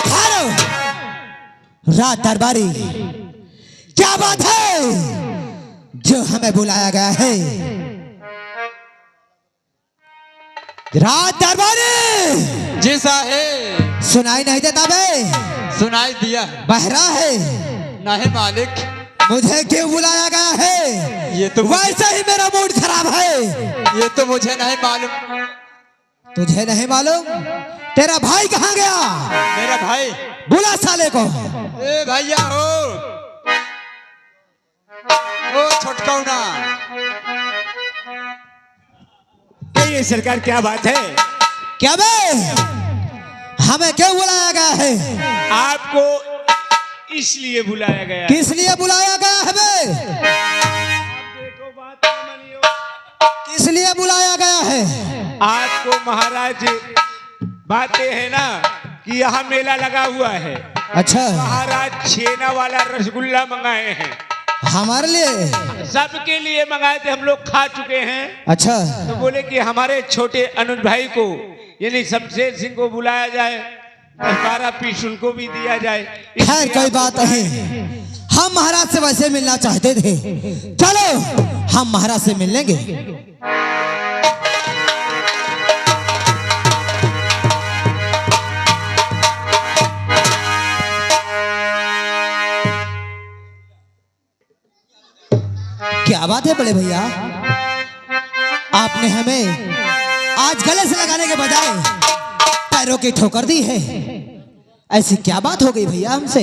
हेलो राज दरबारी, क्या बात है जो हमें बुलाया गया है? राज दरबारी जी साहेब। सुनाई नहीं देता बे? सुनाई दिया। बहरा है? नहीं मालिक। मुझे क्यों बुलाया गया है? ये तो वैसे ही मेरा मूड खराब है। ये तो मुझे नहीं मालूम। तुझे नहीं मालूम? तेरा भाई कहाँ गया? मेरा भाई? बुला साले को। ए भैया हो, ओ छोटकौना। ये सरकार क्या बात है? क्या बे? हमें क्यों बुलाया गया है? आपको इसलिए बुलाया गया है। किस लिए बुलाया गया है बे? देखो बात न मानियो। किस लिए बुलाया गया है? आपको महाराज बातें है ना कि यहाँ मेला लगा हुआ है। अच्छा, महाराज छेना वाला रसगुल्ला मंगाए हैं। हमारे लिए? सबके लिए मंगाए थे, हम लोग खा चुके हैं। अच्छा, तो बोले कि हमारे छोटे अनुज भाई को यानी शमशेर सिंह को बुलाया जाए, 12 पीस उनको भी दिया जाए। खैर कोई बात नहीं, हम महाराज से वैसे मिलना चाहते थे। चलो हम महाराज से मिल लेंगे। क्या बात है बड़े भैया, आपने हमें आज गले से लगाने के बजाय पैरों की ठोकर दी है। ऐसी क्या बात हो गई भैया हमसे?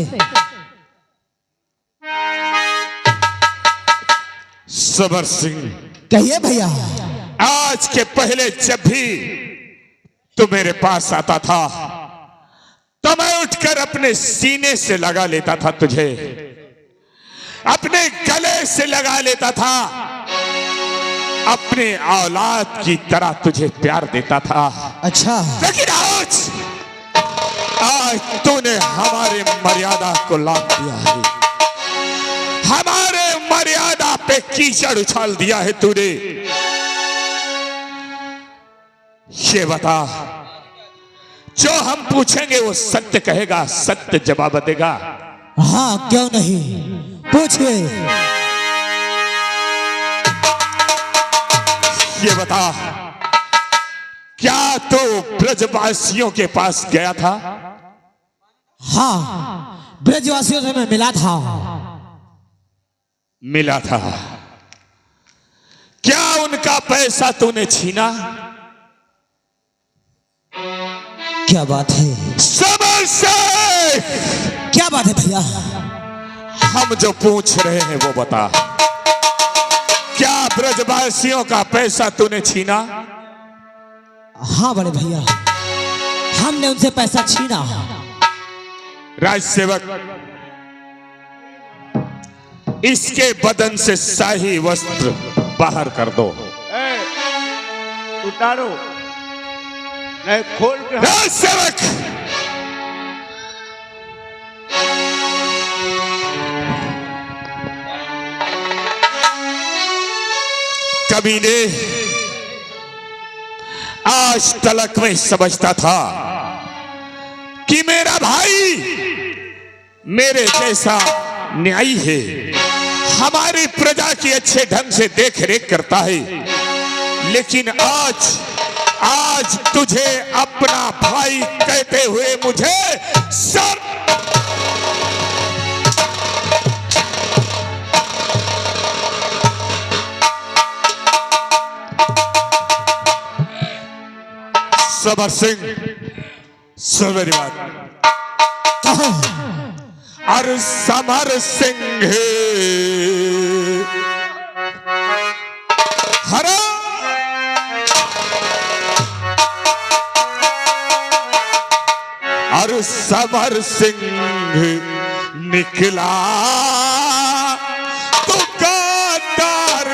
समर सिंह, कहिए भैया। आज के पहले जब भी तू मेरे पास आता था तो मैं उठकर अपने सीने से लगा लेता था तुझे, अपने गले से लगा लेता था, अपने औलाद की तरह तुझे प्यार देता था। अच्छा, लेकिन आज तूने हमारे मर्यादा को लांघ दिया है, हमारे मर्यादा पे कीचड़ उछाल दिया है तूने। ये बता, जो हम पूछेंगे वो सत्य कहेगा, सत्य जवाब देगा? हाँ क्यों नहीं, पूछिए। ये बता, क्या तू ब्रजवासियों के पास गया था? हाँ, ब्रजवासियों से मैं मिला था। मिला था। क्या उनका पैसा तूने छीना? क्या बात है? समर शेख, क्या बात है भैया? हम जो पूछ रहे हैं वो बता, क्या ब्रजवासियों का पैसा तूने छीना? हाँ बड़े भैया, हमने उनसे पैसा छीना। राजसेवक, इसके बदन से शाही वस्त्र बाहर कर दो। उतारो, नहीं खोल के। राजसेवक, कमीने, आज तलक मैं समझता था कि मेरा भाई मेरे जैसा न्यायी है, हमारी प्रजा की अच्छे ढंग से देख रेख करता है, लेकिन आज तुझे अपना भाई कहते हुए मुझे सर समर सिंह, सुन मेरी बात। और समर सिंह हरा और समर सिंह निकला तो गादार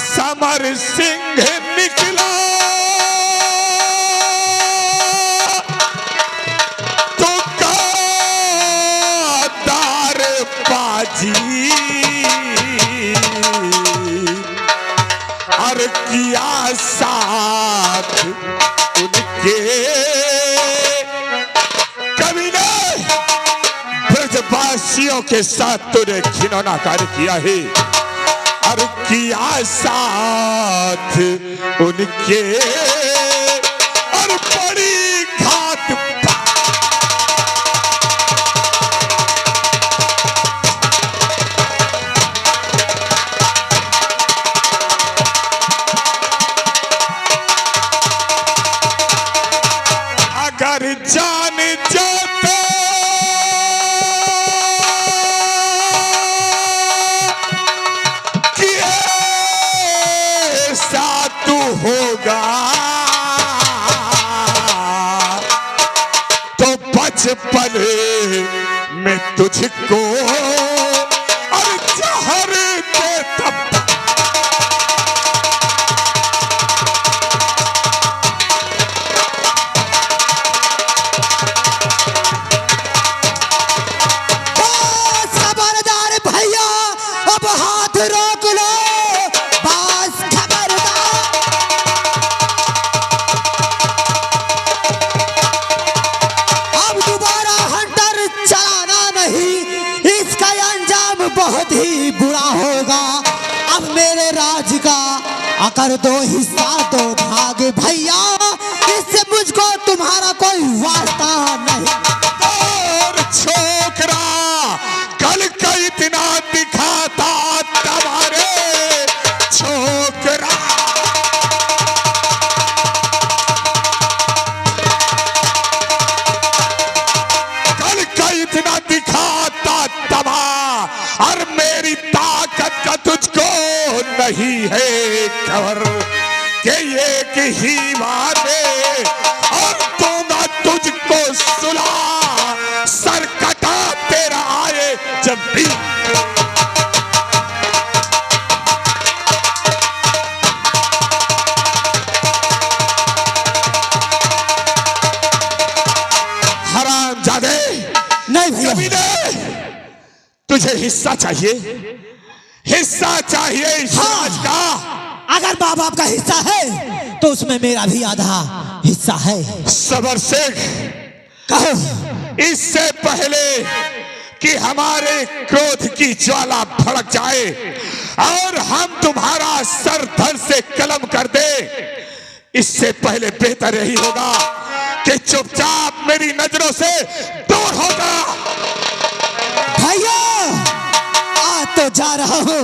समर सिंह निकला तो गादार बाजी और किया साथ उनके कमीने। ब्रजवासियों के साथ तूने घिनौना कार्य किया है और किया साथ उनके और बड़ी घात अगर जान जाता कि ऐसा तू होगा तो बचपन में तुझको और जहर देता। खबरदार भैया, अब हाथ रोक लो, बस खबरदार। अब दोबारा हंटर चलाना नहीं, इसका अंजाम बहुत ही बुरा होगा। अब मेरे राज का अकर दो हिस्सा दो भाग भैया, इससे मुझको तुम्हारा कोई वास्ता नहीं। और छोकरा कल का इतना दिखाता तुम्हारे छोकरा कल का इतना दिखाता तबा और मेरी ताकत का तुझको नहीं है खबर कि एक ही वादे और दूंगा तुझको सुला सर कटा तेरा आए जब भी। हरामजादे, नहीं भैया, कमीने, तुझे हिस्सा चाहिए, हिस्सा चाहिए इस राज का। अगर माँ बाप का हिस्सा है तो उसमें मेरा भी आधा हिस्सा है। समर सिंह, कहो। इससे पहले कि हमारे क्रोध की ज्वाला भड़क जाए और हम तुम्हारा सर धड़ से कलम कर दे, इससे पहले बेहतर यही होगा कि चुपचाप मेरी नजरों से दूर होगा। भैया आज तो जा रहा हूँ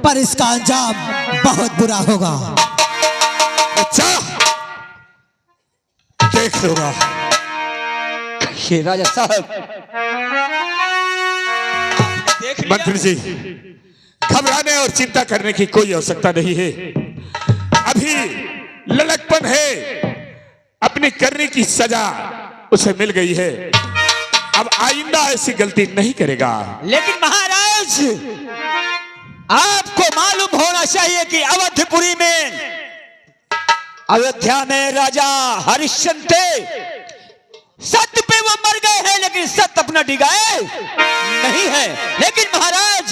पर इसका अंजाम बहुत बुरा होगा। अच्छा देख लूंगा। ये राजा साहब मंत्री जी, घबराने और चिंता करने की कोई आवश्यकता नहीं है। अभी ललकपन है, अपनी करने की सजा उसे मिल गई है। अब आइंदा ऐसी गलती नहीं करेगा। लेकिन महाराज आपको मालूम होना चाहिए कि अवधपुरी में, अयोध्या में राजा हरिश्चंद्र थे। सत्य पे वो मर गए हैं लेकिन सत्य अपना डिगाए नहीं है। लेकिन महाराज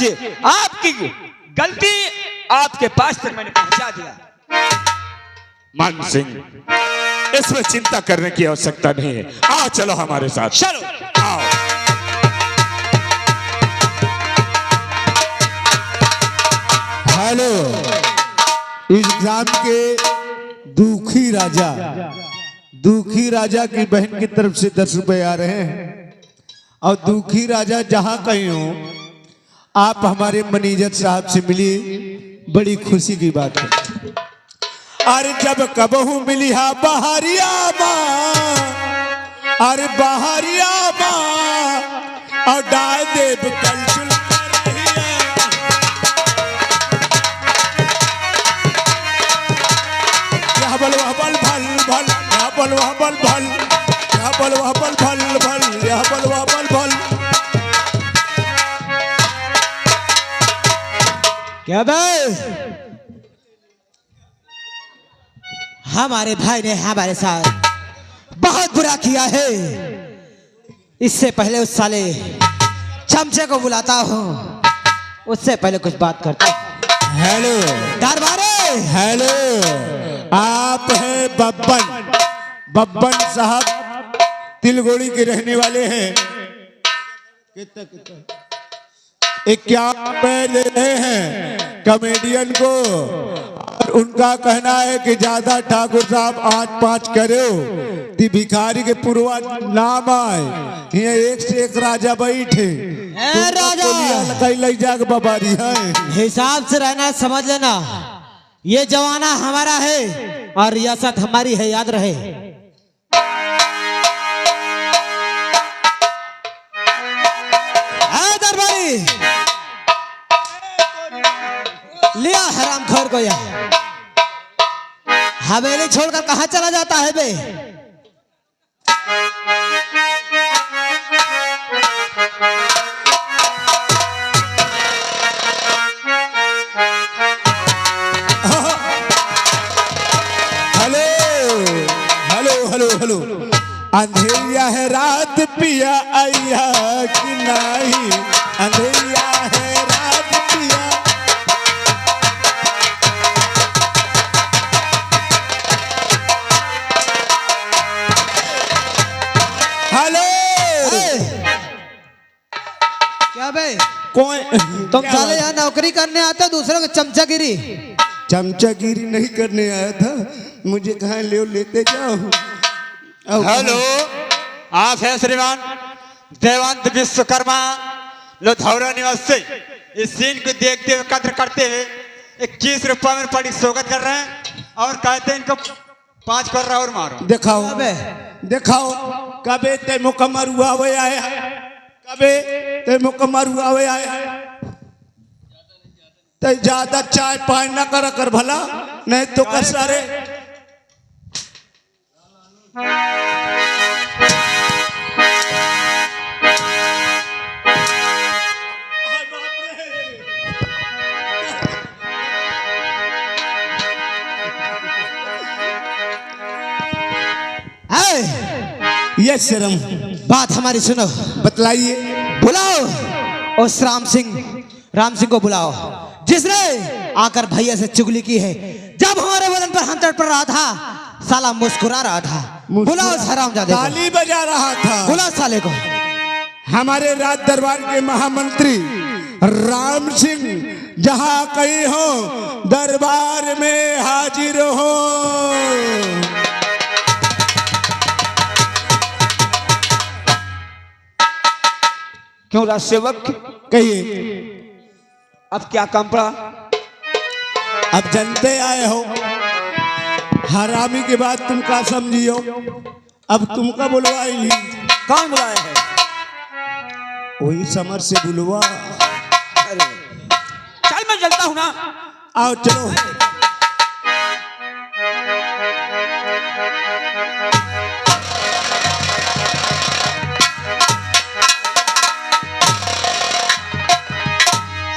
आपकी गलती आपके पास तक मैंने पहुंचा दिया। मान सिंह, इसमें चिंता करने की आवश्यकता नहीं है। आओ चलो हमारे साथ। चलो आओ। हेलो, इस ग्राम के दुखी राजा की बहन की तरफ से 10 रुपए आ रहे हैं। और दुखी राजा जहां कहीं हो, आप हमारे मैनेजर साहब से मिलिए, बड़ी खुशी की बात है। अरे जब कबहू मिली हा बहारिया माँ, अरे बहारिया माँ और डाल देव कलचुल बल भल भल, यहाँ बल भल भल, यहाँ बल भल भल भल, यहाँ बल भल भल। क्या बे? हमारे भाई ने हमारे साथ बहुत बुरा किया है। इससे पहले उस साले चमचे को बुलाता हूँ, उससे पहले कुछ बात करता हूँ। हेलो दरबारे, हेलो, आप हैं बब्बन साहब, तिलगोड़ी के रहने वाले हैं। क्या ले रहे हैं कॉमेडियन को, और उनका कहना है कि ज्यादा ठाकुर साहब 8-5 करो ती भिखारी के पुरवा नाम आए। यहाँ एक से एक राजा बैठे, राजा लग जाग बबारी है। हिसाब से रहना, समझ लेना। ये जवाना हमारा है और रियासत हमारी है, याद रहे। दरबारी लिया हरामखोर को यहाँ। हवेली छोड़कर कहाँ चला जाता है बे? हेलो, अंधेरिया है रात पिया आया कि नहीं, अंधेरिया है रात पिया। हेलो, क्या बे? कौन तुम साले यहाँ नौकरी करने आते हो, दूसरों को चमचागिरी नहीं करने आया था। मुझे कहाँ लेते जाओ। हेलो, आप हैं श्रीमान देवंत विश्वकर्मा लोधौरा निवासी। इस सीन को देखते हुए, कद्र करते हुए 21 रुपए में पड़ी स्वागत कर रहे हैं और कहते हैं इनको 5 कर और मारो। दिखाओ कबे ते मुकम्मल हुआ हुआ आया, कबे ते मुकम्मल हुआ हुआ आया। तो ज्यादा चाय पानी ना कर भला, नहीं तो कर सारे। ये शर्म, बात हमारी सुनो, बतलाइए। बुलाओ उस राम सिंह को बुलाओ, जिसने आकर भैया से चुगली की है। जब हमारे बदन पर हंटर पड़ रहा था, साला मुस्कुरा रहा था। बुलाओ उस हरामजादे को, ताली बजा रहा था। बुलाओ साले को। हमारे राज दरबार के महामंत्री राम सिंह जहां कहीं हो, दरबार में हाजिर हो। क्यों राज सेवक, कहिए। अब क्या काम पड़ा? अब जनते आए हो, हरामी के बाद तुम का समझियो, अब तुमका बुलवाएंगी। कौन बुलाया है? वही समर से बुलवा। अरे चल मैं चलता हूँ ना। आओ चलो।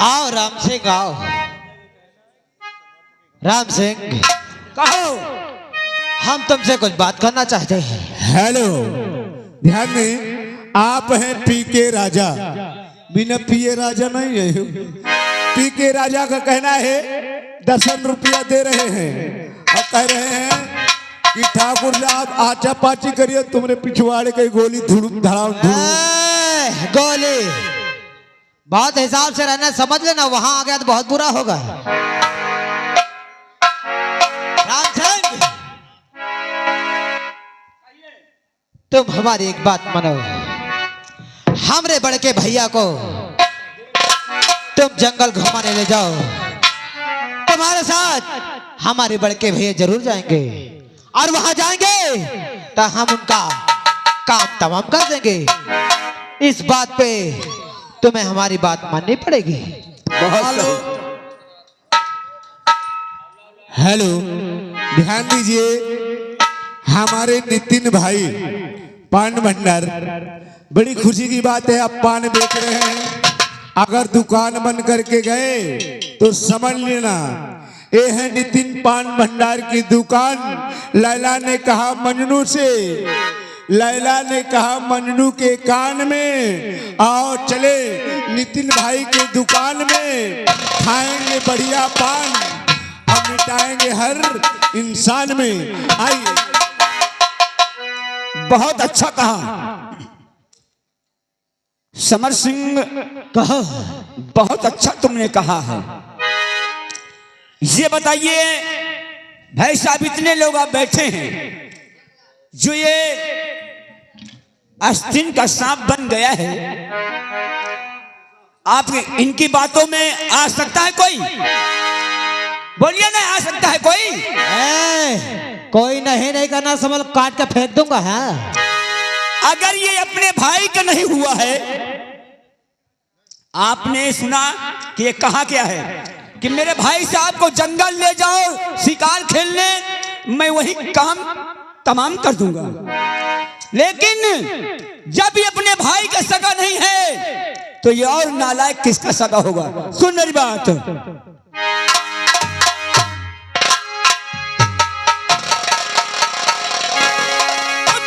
आओ राम सिंह आओ। राम सिंह कहो। हम तुमसे कुछ बात करना चाहते हैं। हेलो, ध्यान दें, आप हैं पीके राजा, बिना पिए राजा नहीं है। पीके राजा का कहना है 10 रुपया दे रहे हैं और कह रहे हैं कि ठाकुर साहब आचा पाची करिए, तुम्हारे पिछवाड़े की गोली धुड़ुम धड़ाम धुड़ुम। गोली बहुत हिसाब से रहना, समझ लेना, वहां आ गया तो बहुत बुरा होगा। राम सिंह तुम हमारी एक बात मानो, हमरे बड़के भैया को तुम जंगल घुमाने ले जाओ, तुम्हारे साथ हमारे बड़के भैया जरूर जाएंगे और वहां जाएंगे तो हम उनका काम तमाम कर देंगे। इस बात पे तुम्हें हमारी बात माननी पड़ेगी। हेलो, हेलो, ध्यान दीजिए, हमारे नितिन भाई पान भंडार, बड़ी खुशी की बात है, आप पान बेच रहे हैं। अगर दुकान बंद करके गए तो समझ लेना ये है नितिन पान भंडार की दुकान। लैला ने कहा मजनू से, लैला ने कहा मजनू के कान में, आओ चले नितिन भाई के दुकान में, खाएंगे बढ़िया पान और मिटाएंगे हर इंसान में। आइए। बहुत अच्छा कहा समर सिंह, कहो। बहुत अच्छा तुमने कहा है। ये बताइए भाई साहब, इतने लोग आप बैठे हैं, जो ये आस्तीन का सांप बन गया है, आप इनकी बातों में आ सकता है कोई? बोलिए ना, आ सकता है कोई? कोई नहीं करना, समझ काट के फेंक दूंगा। हाँ, अगर ये अपने भाई का नहीं हुआ है, आपने सुना कि ये कहा क्या है कि मेरे भाई साहब को जंगल ले जाओ शिकार खेलने, मैं वही काम तमाम कर दूंगा। लेकिन जब ये अपने भाई का सगा नहीं है तो ये और नालायक किसका सगा होगा? सुन मेरी बात।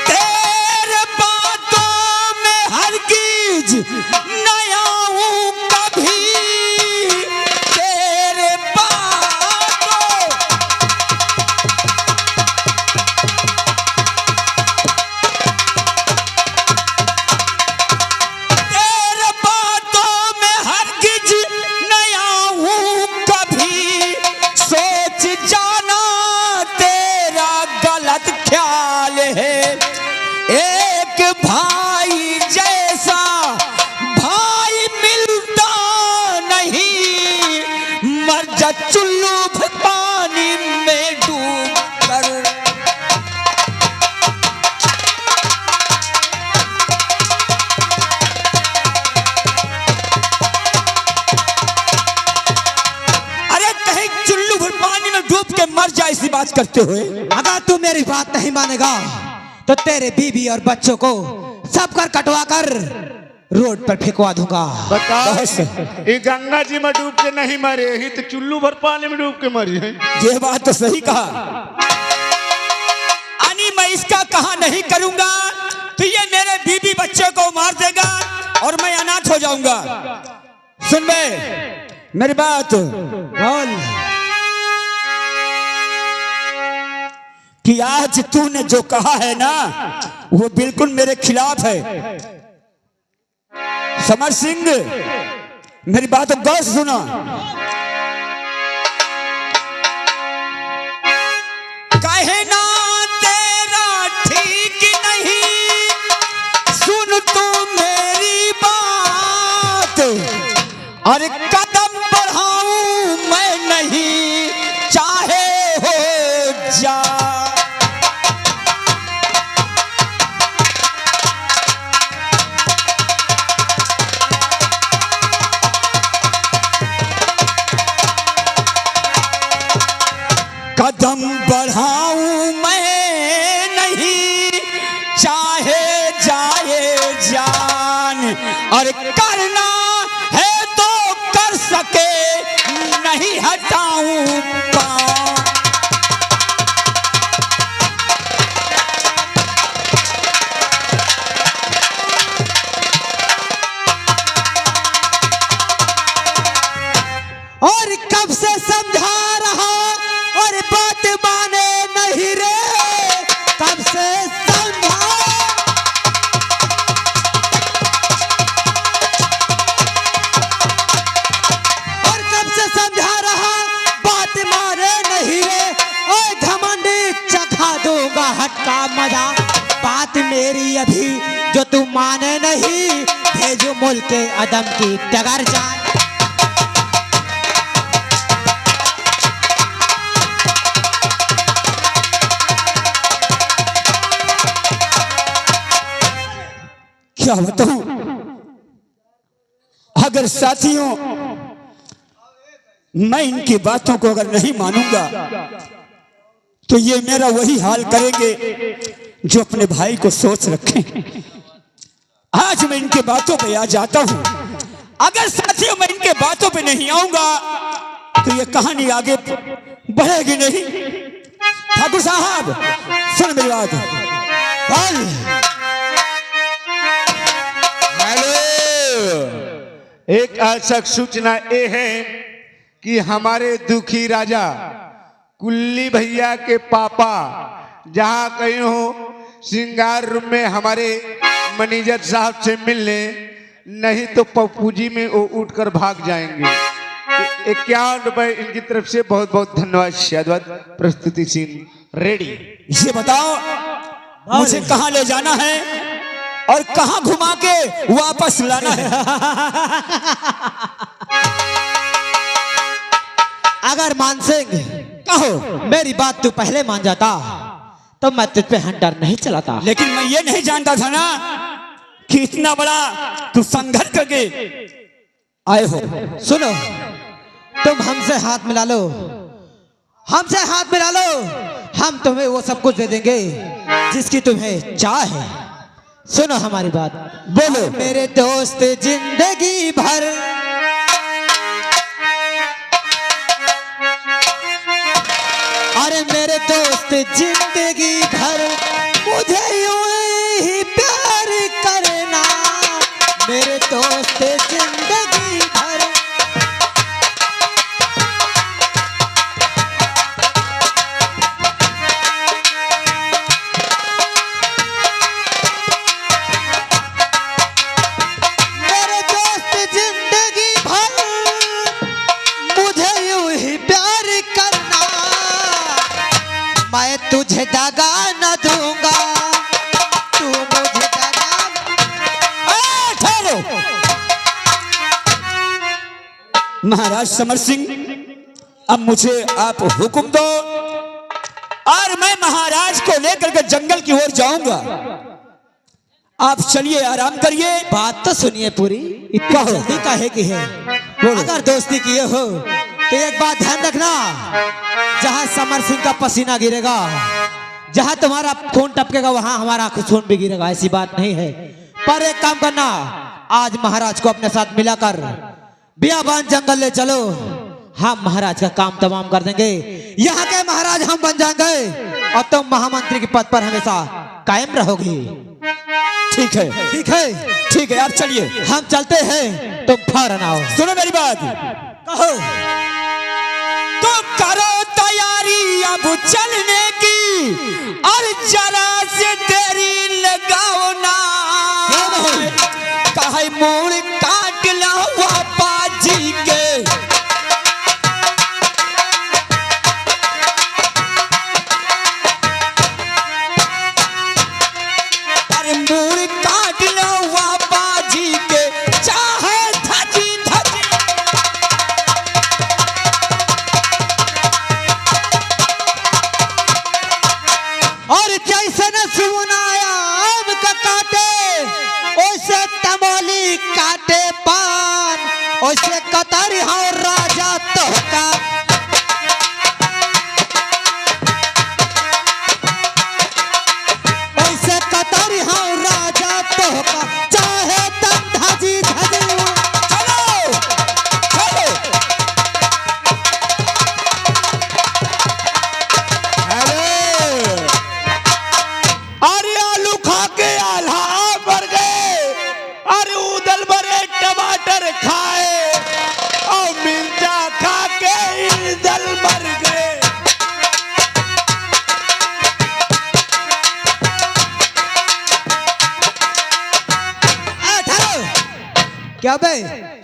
तेरे बातों में हरगिज नया हूं कभी, तेरे बातों, तेरे बातों में हरगिज नया हूं कभी, सोच जाना तेरा गलत ख्याल है। एक भाई जैसा भाई मिलता नहीं, मर जा चुल्लू पानी में डूब कर। अरे कहीं चुल्लू भर पानी में डूब के मर जाए, ऐसी बात करते हुए। अगर तू मेरी बात नहीं मानेगा तो तेरे बीबी और बच्चों को सब कर कटवा कर रोड पर फेंकवा दूंगा। बताओ, ये गंगा जी में डूब के नहीं मरे ही तो चुल्लू भर पानी में डूब के मरी है। ये बात तो सही कहा। अनि मैं इसका कहा नहीं करूंगा तो ये मेरे बीबी बच्चे को मार देगा और मैं अनाथ हो जाऊंगा। सुन बे मेरी बात, बोल। कि आज तूने जो कहा है ना वो बिल्कुल मेरे खिलाफ है। समर सिंह मेरी बात गौर से सुना। कहना तेरा ठीक नहीं, सुन तू मेरी बात। और करना है तो कर सके, नहीं हटाऊं पाँव। और कब से समझा रहा और बात माने नहीं रे, कब से समझा। और कब से समझा रहा बात माने नहीं रे, ओए घमंडी चखा दूंगा हटका मजा। बात मेरी अभी जो तू माने नहीं, भेजो मुल्क के अदम की टगर जान। क्या बताऊं, अगर साथियों मैं इनकी बातों को अगर नहीं मानूंगा तो ये मेरा वही हाल करेंगे जो अपने भाई को सोच रखे। आज मैं इनके बातों पे आ जाता हूं। अगर साथियों मैं इनके बातों पे नहीं आऊंगा तो ये कहानी आगे बढ़ेगी नहीं। ठाकुर साहब सुन मेरी बात। बोल। एक आवश्यक सूचना ये है कि हमारे दुखी राजा कुल्ली भैया के पापा जहां कहीं हो श्रृंगार रूम में हमारे मैनेजर साहब से मिलने, नहीं तो पप्पू जी में वो उठकर भाग जाएंगे। 51 रुपए इनकी तरफ से बहुत बहुत धन्यवाद। शादवाद प्रस्तुति सीन रेडी। ये बताओ मुझे कहां ले जाना है और कहां घुमा के वापस लाना है? अगर मानसिंह कहो मेरी बात तू पहले मान जाता तो मैं तुझ पे हंटर नहीं चलाता। लेकिन मैं ये नहीं जानता था ना कि इतना बड़ा तू संघर्ष करके आए हो। सुनो, तुम हमसे हाथ मिला लो, हमसे हाथ मिला लो, हम तुम्हें वो सब कुछ दे देंगे जिसकी तुम्हें चाह है। सुनो हमारी बात। बोलो। मेरे दोस्त जिंदगी भर अरे मेरे दोस्त जिंदगी भर मुझे यूं ही प्यार करना, मेरे दोस्त जिंदगी भर। मेरे दोस्त जिंदगी भर मुझे यूं ही प्यार करना, मैं तुझे दगा न दूंगा, तू मुझे दगा ठहरो। महाराज समर सिंह, अब मुझे आप हुक्म दो और मैं महाराज को लेकर के जंगल की ओर जाऊंगा। आप चलिए, आराम करिए। बात तो सुनिए पूरी, इतना जल्दी काहे की है? अगर दोस्ती किए हो तो एक बात ध्यान रखना, जहां समर सिंह का पसीना गिरेगा, जहां तुम्हारा खून टपकेगा, वहां हमारा खून भी गिरेगा, ऐसी बात नहीं है। पर एक काम करना, आज महाराज को अपने साथ मिलाकर बियाबान जंगल ले चलो, हम महाराज का काम तमाम कर देंगे। यहाँ के महाराज हम बन जाएंगे और तुम महामंत्री के पद पर हमेशा कायम रहोगी। ठीक है, ठीक है, ठीक है, आप चलिए। हम चलते हैं, तुम फौरन आओ। सुनो मेरी बात। कहो। तो करो तैयारी अब चलने की और जरा से देरी लगाओ ना, कहे मोड़ काट ला पापा जी के। अरे मोड़ काट ला पापा जी के, चाहे धजी धजी। और जैसे न सुनाया आम का काटे, ओसे तमोली काटे पान, ओसे कतर हो राजा तो का। ओसे कतर हो राजा तो का, चाहे तम धाजी क्या बे,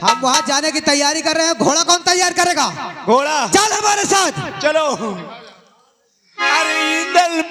हम वहां जाने की तैयारी कर रहे हैं, घोड़ा कौन तैयार करेगा? घोड़ा चल हमारे साथ। चलो। अरे इंदल